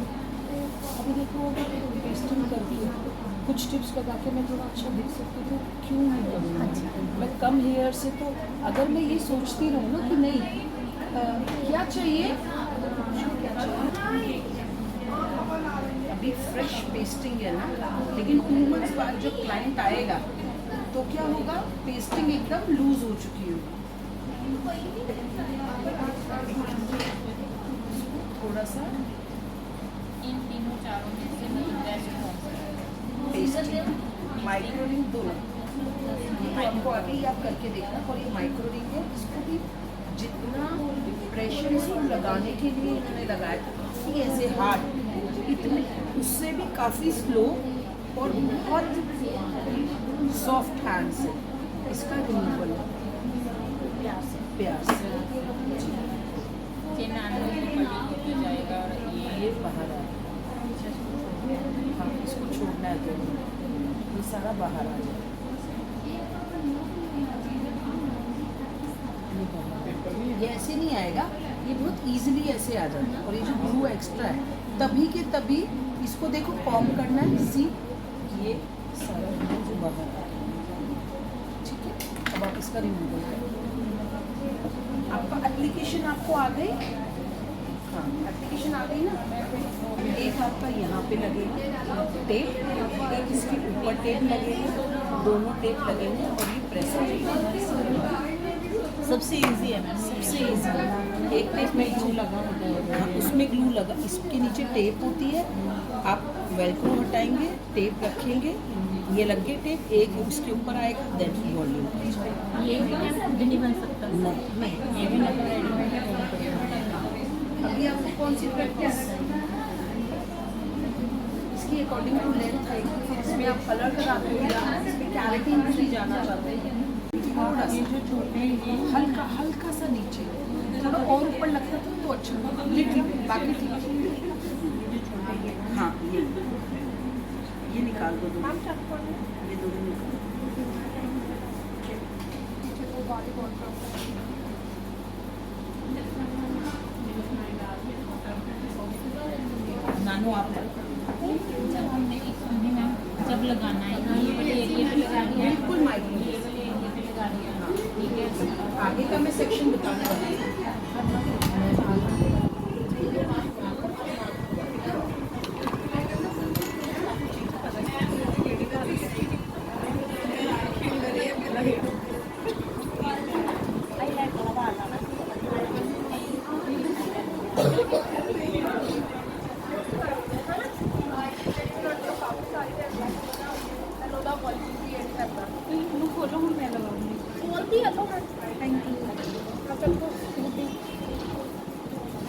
अभी देखो पेस्टिंग करती है, कुछ टिप्स लगा के मैं थोड़ा अच्छा दिख सकती हूँ, क्यों नहीं करूँगी? मैं कम हेयर से तो अगर मैं ये सोचती रहूँ ना कि नहीं क्या चाहिए, अभी फ्रेश पेस्टिंग है ना, लेकिन 2 मंथ्स बाद जब क्लाइंट आएगा तो क्या होगा, पेस्टिंग एकदम लूज हो चुकी होगी। थोड़ा सा इन तीनों चारों में से बेस्ट कौन सा है? पेस्टिंग माइक्रोरिंग दोनों आपको आगे ही आप करके देखना। और ये माइक्रोरिंग है, इसको भी जितना प्रेशर इसको लगाने के लिए इन्होंने लगाया था काफ़ी ऐसे हार्ड, इतने उससे भी काफ़ी स्लो और बहुत सॉफ्ट हैंड से इसका रिमूवल प्यार से ये नानो की बड़ी होती जाएगा और ये बाहर आ हाँ इसको छोड़ना है तो ये सारा बाहर आ जाए। ये ऐसे नहीं आएगा, ये बहुत इजीली ऐसे आ जाता है। और ये जो ग्लू एक्स्ट्रा है तभी के तभी इसको देखो कॉम करना है, सी ये सारा ग्लू जो बाहर आ गया, ठीक है? अब आप इसका रिमूवल करें। आपका एप्लीकेशन आपको आ गई? हाँ एप्लीकेशन आ गई ना। एक आपका यहाँ पे लगेगा टेप, एक इसके ऊपर टेप लगेगा, दोनों टेप लगेंगे और ये प्रेस हो जाएगा। सबसे इजी है मैम, सबसे इजी एक टेप में ग्लू लगा होता है, हाँ उसमें ग्लू लगा, इसके नीचे टेप होती है। आप वेलक्रो हटाएंगे, टेप रखेंगे, ये लग गए टेप, एक उसके ऊपर आएगा, देन वॉल्यूम। ये भी मैम खुद नहीं बन सकता। नहीं ये भी मतलब रेडीमेड है दोनों को। अभी आपको कौन सी प्रैक्टिस, इसकी अकॉर्डिंग टू लेंथ आएगी, इसमें आप कलर कराते हो या इसमें कैरेटिन भी जाना चाहते हैं, थोड़ा सा जो छोटे हैं हल्का हल्का सा नीचे, थोड़ा और ऊपर लगता था तो अच्छा होगा, लिटिल बाकी ठीक है। हाँ ये निकाल दो दोनों, ये दोनों निकाल नानो आप जब हमने अभी मैम जब लगाना है ये वाले एरिया पे लगा दिया, बिल्कुल माइक्रो, ये वाले एरिया पे लगा दिया, ठीक है। आगे का मैं सेक्शन बताने वाली हूँ। ਇਹਨੂੰ ਖੋਲੋ ਹੁਣ ਮੈਂ ਲਗਾਉਂਗੀ ਖੋਲਦੀ ਆ ਲੋ ਥੈਂਕ ਯੂ ਆ ਚੱਲ ਕੋ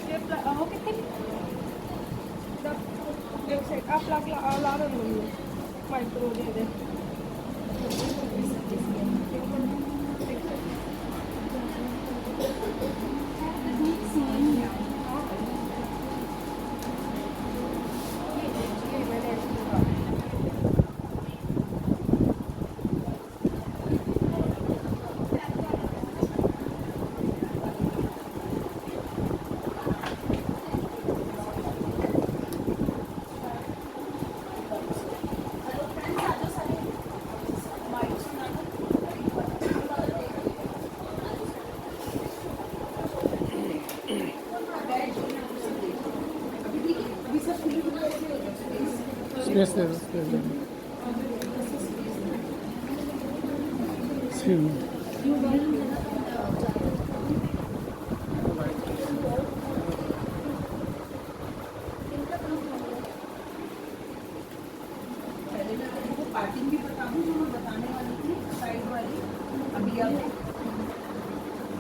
ਇਹ ਉਹ ਕਿੱਥੇ ਦਾ ਇੱਕ ਸੈਕ ਆ ਪਲੱਗ ਲਾ ਦੋ ਮੈਨੂੰ ਮਾਈਕਰੋ ਦੇ स्पेस दे दो स्पेस दे दो पार्टिंग भी बता दूं जो मैं बताने वाली थी साइड वाली अभी अब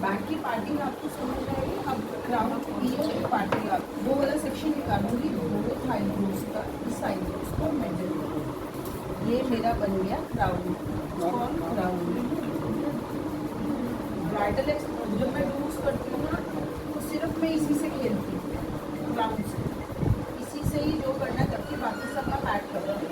बैक की पार्टिंग आपको समझ आएगी। अब क्राउन की ये पार्टिंग आप दो वाला सेक्शन निकालूंगी, दो थाई ब्रोज का साइड ब्रोज को मेजर करूंगी। ये मेरा बन गया क्राउन और क्राउन ब्राइडल जब मैं यूज करती हूँ ना तो सिर्फ मैं इसी से खेलती हूँ, क्राउन से इसी से ही जो करना है करके बाकी सब का पैक कर रहा हूँ।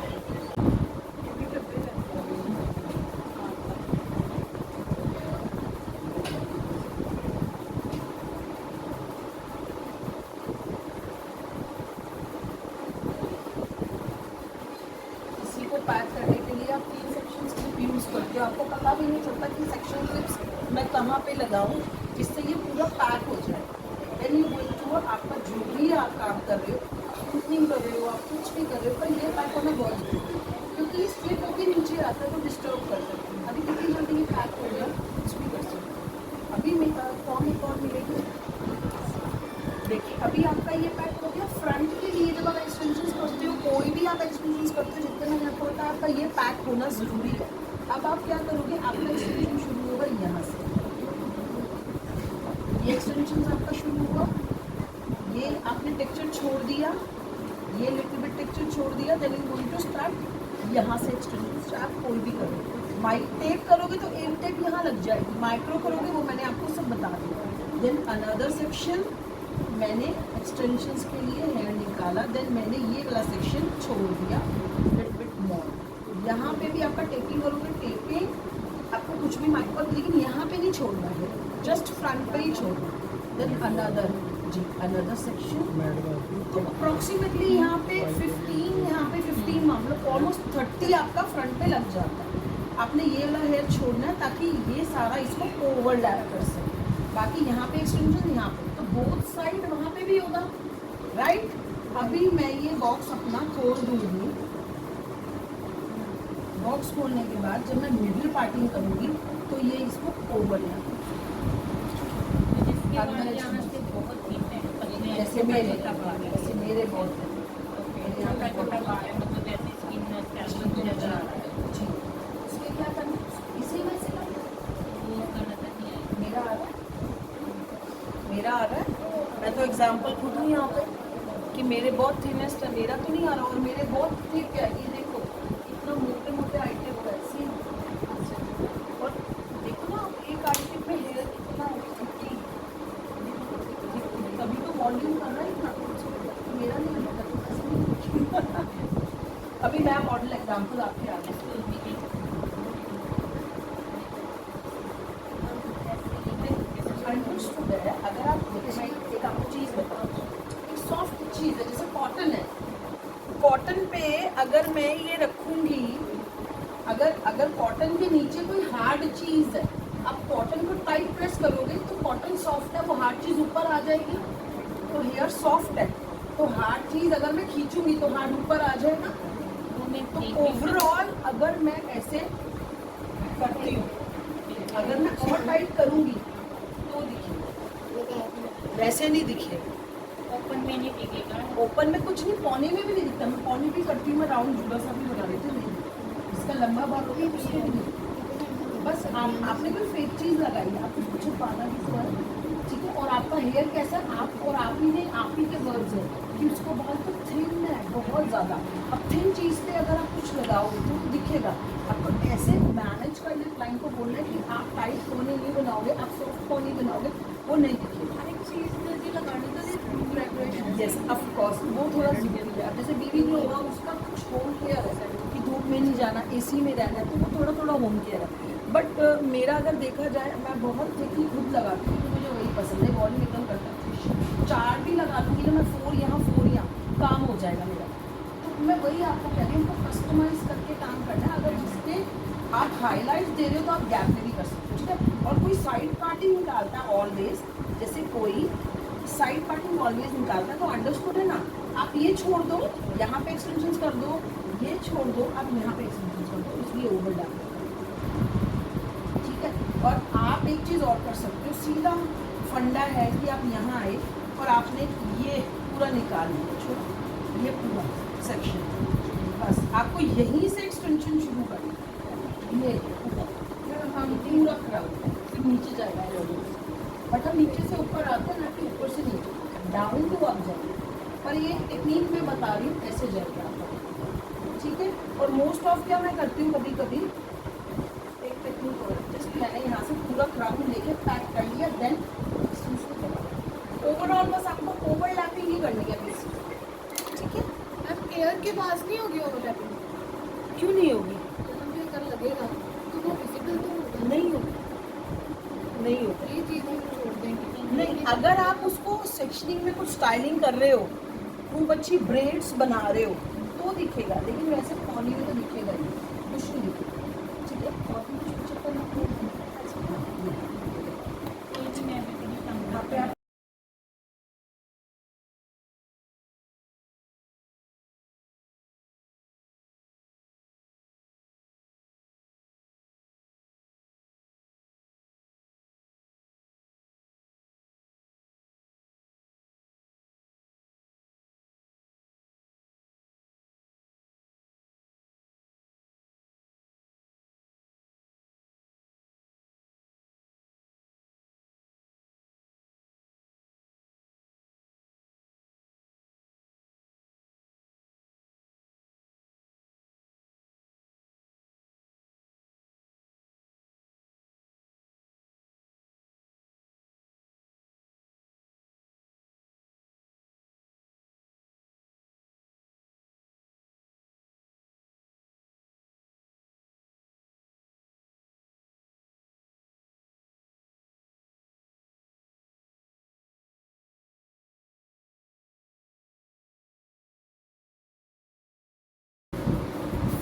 पैक करने के लिए आप 3 सेक्शन क्लिप यूज़ करते हो, आपको पता भी नहीं चलता कि सेक्शन क्लिप्स मैं कहाँ पे लगाऊं जिससे ये पूरा पैक हो जाए। देन यू गोइंग टू आपका जो भी आप काम कर रहे हो, कुकिंग कर रहे हो, आप कुछ भी कर रहे हो, पर ये पैक होना बहुत जरूरी है क्योंकि इस क्लिप के नीचे आता है तो डिस्टर्ब कर सकते हैं। अभी कितनी जल्दी ये पैक हो गया कुछ भी कर सकते हैं। अभी मेरा फॉर्म एक और मिलेगी, देखिए अभी आपका ये पैक हो गया। फ्रंट के लिए जब आप एक्सटेंशन करते हो, कोई भी आप एक्सटेंशन करते हो, जितने मैंने आपको बताया आपका ये पैक होना ज़रूरी है। अब आप क्या करोगे, आपका एक्सटेंशन शुरू होगा यहाँ से, ये एक्सटेंशन आपका शुरू हुआ, ये आपने टेक्सचर छोड़ दिया, ये लिटिल बिट टेक्सचर छोड़ दिया, then you going to start यहाँ से एक्सटेंशन। आप कोई भी करो, माइक टेप करोगे तो एक टेप यहाँ लग जाएगी, माइक्रो करोगे वो मैंने आपको सब बता दिया। देन अनदर सेक्शन मैंने एक्सटेंशंस के लिए हेयर निकाला, देन मैंने ये वाला सेक्शन छोड़ दिया लिटिल बिट मोर। यहाँ पे भी आपका टेपिंग करोगे, टेपिंग आपको कुछ भी माइक पर, लेकिन यहाँ पे नहीं छोड़ना है, जस्ट फ्रंट पे ही छोड़ना। देन अनदर अनदर सेक्शन, तो अप्रॉक्सीमेटली यहाँ पे 15 मतलब ऑलमोस्ट 30 आपका फ्रंट पे लग जाता है। आपने ये वाला हेयर छोड़ना है ताकि ये सारा इसको ओवरलैप कर सके। बाकी यहाँ पे एक्सटेंशन, यहाँ पे तो बोथ साइड वहाँ पे भी होगा, राइट। अभी मैं ये बॉक्स अपना खोल दूँगी। बॉक्स खोलने के बाद जब मैं मिडिल पार्टिंग करूँगी तो ये इसको ओवरलैप, जैसे मेरे बहुत जी, इसके क्या करना, इसी में से मेरा आ रहा है। मैं तो एग्जांपल खुद हूँ यहाँ पे कि मेरे बहुत थिनेस्ट है, मेरा तो नहीं आ रहा, और मेरे बहुत थिक है। ये देखो इतना मोटे मोटे आइटम वैसे ही, और देखो ना एक आइटम में हेयर कितना थिक, तभी तो वॉल्यूम कर रहा है इतना, मेरा नहीं लगता। अभी मैं मॉडल एग्जांपल आपके आगे अंडरस्टूड है। अगर आप एक आपको चीज़ बताओ, एक सॉफ्ट चीज़ है जैसे कॉटन है, कॉटन पे अगर मैं ये रखूँगी, अगर कॉटन के नीचे कोई हार्ड चीज़ है, आप कॉटन को टाइट प्रेस करोगे तो कॉटन सॉफ्ट है, वो हार्ड चीज़ ऊपर आ जाएगी, तो हेयर सॉफ्ट है, तो हार्ड चीज़ अगर मैं खींचूंगी तो हार्ड ऊपर आ जाएगा। तो ओवरऑल अगर मैं ऐसे करती हूँ, अगर मैं और टाइट करूँगी तो दिखे, वैसे नहीं दिखे, में नहीं टिकेगा। ओपन में कुछ नहीं, पौने में भी नहीं दिखता। मैं पौने भी करती हूँ, मैं राउंड जुड़ा सा भी बना देती हूँ। नहीं, इसका लंबा बाल होता है उसके भी नहीं। बस आपने कोई फेक चीज़ लगाई है, आपको कुछ पाना भी तो है, ठीक है। और आपका हेयर कैसा, आप और आप ही के वर्ड्स है कि उसका बाल तो थिन है बहुत ज़्यादा। अब थिन चीज़ पे अगर आप कुछ लगाओगे तो दिखेगा। आपको ऐसे मैनेज करना, क्लाइंट को बोलना है कि आप टाइट पोनी नहीं बनाओगे, आप सॉफ्ट पोनी बनाओगे, वो नहीं दिखेगा। हर एक चीज़ में जी लगानी तो डेकोरेशन। यस ऑफ कोर्स, वो थोड़ा जरूरी है। अब जैसे बीवी जो होगा उसका कुछ होम केयर है कि धूप में नहीं जाना, एसी में रहना है, तो वो थोड़ा थोड़ा होम केयर है। बट मेरा अगर देखा जाए, मैं बहुत थिकली खुद लगाती हूँ, तो मुझे वही पसंद है। बॉडी निकल करता है, 4 भी लगा दूँगी ना मैं, 4 यहाँ 4 यहाँ, काम हो जाएगा मेरा। तो मैं वही आपको कह रही हूँ, उनको कस्टमाइज करके काम करना है। अगर जिसके आप हाईलाइट दे रहे हो तो आप गैप में भी कर सकते हो, ठीक है। और कोई साइड पार्टिंग निकालता है ऑलवेज, जैसे कोई साइड पार्टिंग ऑलवेज निकालता है, तो अंडरस्टूड है ना। आप ये छोड़ दो, यहाँ पे एक्सटेंशन कर दो, ये छोड़ दो, आप यहाँ पे एक्सटेंशन कर दो, इसलिए ओवर डाल, ठीक है। और आप एक चीज़ और कर सकते हो, सीधा फंडा है कि आप यहाँ आए और आपने ये पूरा निकाल लिया, छोड़ो ये पूरा सेक्शन, बस आपको यहीं से एक्सटेंशन शुरू करना है। ये हम पूरा खराब होता है, फिर नीचे जाएगा। बट हम नीचे से ऊपर आते हैं ना, कि ऊपर से नीचे, डाउन टू अप जाएंगे। पर ये टेक्निक मैं बता रही हूँ कैसे जाएगा आपका, ठीक है। और मोस्ट ऑफ क्या मैं करती हूँ, कभी कभी एक टेक्निक और, जस्ट मैंने यहाँ से पूरा क्राउन लेके पैक कर लिया, देन ओवरऑल बस आपको ओवरलैपिंग ही करनी है बेसिक, ठीक है। मैम एयर के पास नहीं होगी ओवरलैपिंग, क्यों नहीं होगी? जब भी अगर लगेगा तो वो विजिबल तो होगा नहीं होगी, नहीं होगा। ये चीज़ हम छोड़ देंगे। नहीं, अगर आप उसको सेक्शनिंग में कुछ स्टाइलिंग कर रहे हो, खूब अच्छी ब्रेड्स बना रहे हो, तो दिखेगा। लेकिन वैसे पॉनी में तो दिखेगा ही, कुछ नहीं दिखेगा, ठीक है। और भी कुछ चक्कर नहीं यहाँ पे आप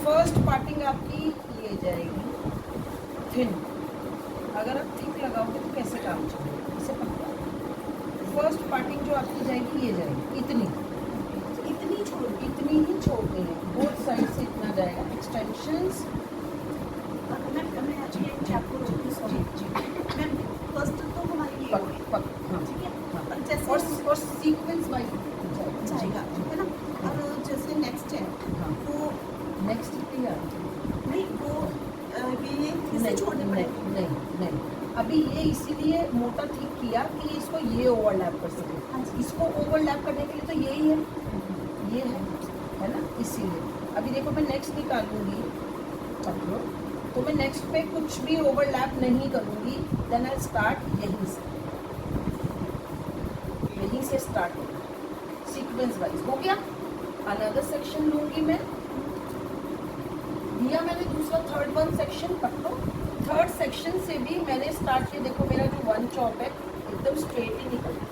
फर्स्ट पार्टिंग आपकी ये जाएगी थिन। अगर आप थिक लगाओगे तो कैसे काम चलेगा, इसे पक्का। फर्स्ट पार्टिंग जो आपकी जाएगी ये जाएगी इतनी, इतनी छोड़, इतनी ही छोड़नी है, बोथ साइड से इतना जाएगा। एक्सटेंशंस मैं एक्चुअली आपको रोकती हूँ। मैम फर्स्ट तो हमारी ये पक होगी, पक, हाँ ठीक है। हाँ। पर जैसे और सीक्वेंस वाइज जाएगा, है ना। और जैसे नेक्स्ट है हाँ। वो नेक्स्ट क्लियर नहीं, वो ये इसे नहीं, छोड़ने नहीं, पड़ेंगे। नहीं नहीं, अभी ये इसीलिए मोटा ठीक किया कि ये इसको ये ओवरलैप कर सके। इसको ओवरलैप करने के लिए तो यही है, ये है ना, इसीलिए। अभी देखो मैं नेक्स्ट निकालूंगी, पकड़ो, तो मैं नेक्स्ट पे कुछ भी ओवरलैप नहीं करूंगी। देन आई स्टार्ट यहीं से, यहीं से स्टार्ट होगा सीक्वेंस वाइज। हो गया। अनदर सेक्शन लूंगी मैं, दिया मैंने दूसरा थर्ड वन सेक्शन, पकड़ो। थर्ड सेक्शन से भी मैंने स्टार्ट किया। देखो मेरा जो वन चॉप है एकदम स्ट्रेट ही निकलना,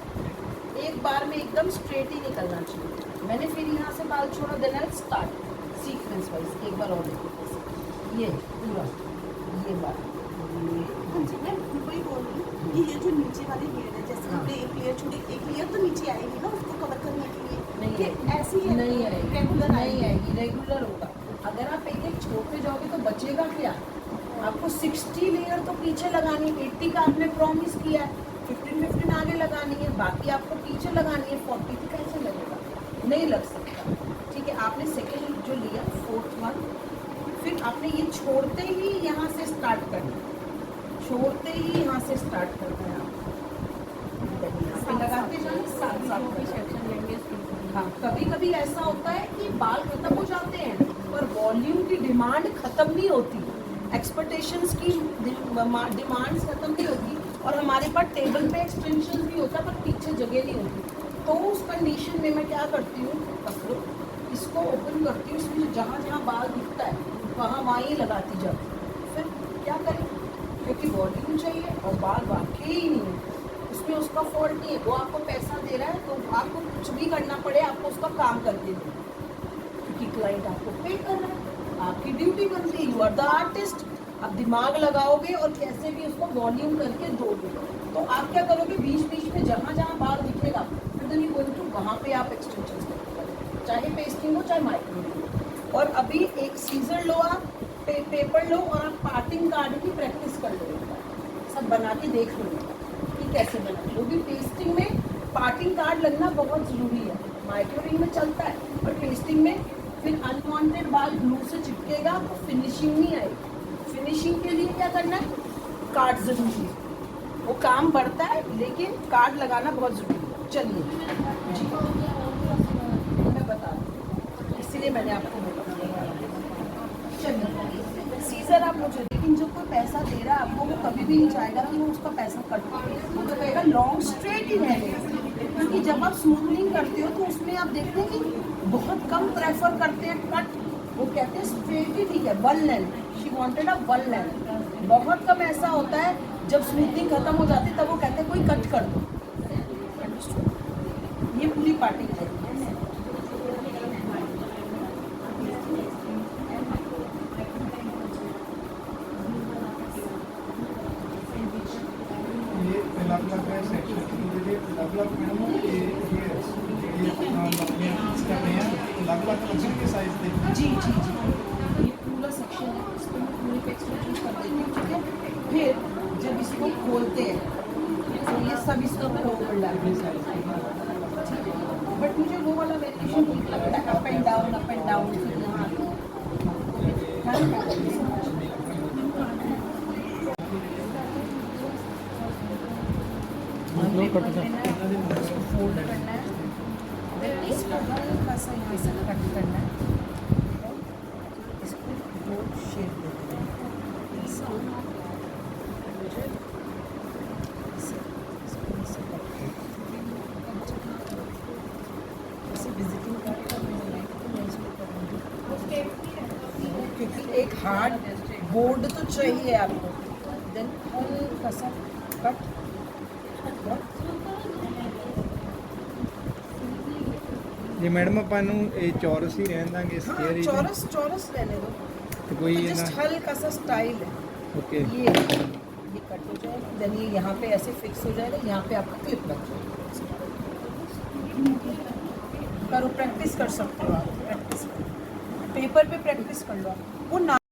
एक बार में एकदम स्ट्रेट ही निकलना चाहिए। मैंने फिर यहाँ से बाल छोड़ा, then I start sequence wise. एक बार और देखो ये पूरा, ये बार, हाँ जी, मैं वही बोल रही हूँ कि ये जो नीचे वाली लेयर है, जैसे हाँ। हमने एक लेयर छोड़ी, एक लेयर तो नीचे आएगी ना उसको कवर करने के लिए। नहीं कि आएगी, ऐसी है, नहीं आएगी, रेगुलर नहीं आएगी, रेगुलर होगा। अगर आप एक एक छोड़ते जाओगे तो बचेगा क्या? आपको 60 लेयर तो पीछे लगानी है, 80 का आपने प्रॉमिस किया है, 15 आगे लगानी है, बाकी आपको पीछे लगानी है, 40 तो कैसे नहीं लग सकता। ठीक है, आपने सेकेंड जो लिया, फोर्थ वन, फिर आपने ये छोड़ते ही यहाँ से स्टार्ट करना, छोड़ते ही यहाँ से स्टार्ट करना है आप लगाते जाना साथ साथ में। सेक्शन लेंगे हाँ, कभी कभी ऐसा होता है कि बाल खत्म हो जाते हैं पर वॉल्यूम की डिमांड खत्म नहीं होती, एक्सपेक्टेशंस की डिमांड्स खत्म नहीं होती, और हमारे पास टेबल पे एक्सटेंशन भी होता है पर पीछे जगह नहीं होती। तो उस कंडीशन में मैं क्या करती हूँ, पकड़ो इसको ओपन करती हूँ, इसमें जहाँ जहाँ बाल दिखता है वहाँ ही लगाती जाती हूँ। फिर क्या करें, क्योंकि वॉल्यूम चाहिए और बाल वाकई ही नहीं है, उसमें उसका फॉल्ट नहीं है, वो आपको पैसा दे रहा है तो आपको कुछ भी करना पड़े, आपको उसका काम करके दे, क्योंकि क्लाइंट आपको पे कर रहा है, आपकी ड्यूटी बनती है, यू आर द आर्टिस्ट। आप दिमाग लगाओगे और कैसे भी उसको वॉल्यूम करके दोगे। तो आप क्या करोगे, बीच बीच में जहाँ जहाँ बाल दिखेगा फिर देन यू गोइंग टू वहाँ पे आप एक्सटेंशन करोगे, चाहे पेस्टिंग हो चाहे माइक्रो हो। और अभी एक सीजर लो, आप पेपर लो और आप पार्टिंग कार्ड की प्रैक्टिस कर लो, सब बना के देख लो कि कैसे बना। वो भी पेस्टिंग में पार्टिंग कार्ड लगना बहुत ज़रूरी है, माइक्रोरिंग में चलता है और पेस्टिंग में फिर अनवांटेड बाल ग्लू से चिपकेगा तो फिनिशिंग नहीं आएगी। फिनिशिंग के लिए क्या करना है, कार्ड ज़रूरी है, वो काम बढ़ता है लेकिन कार्ड लगाना बहुत ज़रूरी है। चलिए जी, मैं बता दूँ, इसीलिए मैंने आपको बताया। चलिए सीजर आप मुझे, लेकिन जो कोई पैसा दे रहा है आपको, वो कभी भी नहीं चाहेगा कि वो उसका पैसा कट करे, वो तो कहेगा लॉन्ग स्ट्रेट ही रहेगा। क्योंकि जब आप स्मूथनिंग करते हो तो उसमें आप देखते हैं कि बहुत कम प्रेफर करते हैं कट, वो कहते हैं स्ट्रेट ही ठीक है, one length, she wanted a one length. बहुत कम ऐसा होता है जब स्मूथनिंग खत्म हो जाती है तब वो कहते हैं कोई कट कर दो। ये पूरी पार्टी है। ये अलग-अलग है सेक्शन, ये अलग-अलग मैडम ये अपना इसका नया अलग-अलग कलर के साइज देखिए। जी जी जी, ये पूरा सेक्शन है, इसको मैं पूरी पे एक्सटेंशन कर देती हूँ। ठीक है, फिर जब इसको खोलते हैं तो ये सब इसके ऊपर ओवरलैप है, बट मुझे वो वाला वेरिएशन ठीक लगता है, up and down up and down. Fold करना है, फिर इसको हल्का सा यहाँ से कट करना है, इसको गोल शेप देना है, इसको मुझे ऐसे विजिटिंग कार्ड का मैं इसको करूँगी, क्योंकि एक हार्ड बोर्ड तो चाहिए आपको। देन हल्का सा कट, ये मैडम ਆਪਾਂ ਨੂੰ ਇਹ ਚੌਰਸ ਹੀ ਰਹਿਣ ਦਾਂਗੇ, हाँ, ਸਕੁਅਰ ही चौरस चौरस रहने दो, तो कोई तो ये जस्ट ना हल्का सा स्टाइल है। ओके ये कट हो जाएगा, देन ये यहाँ पे ऐसे फिक्स हो जाएगा, यहाँ पे आपका क्लिप लग जाएगा। करो, प्रैक्टिस कर सकते हो आप, प्रैक्टिस पेपर पे प्रैक्टिस कर लो आप। वो ना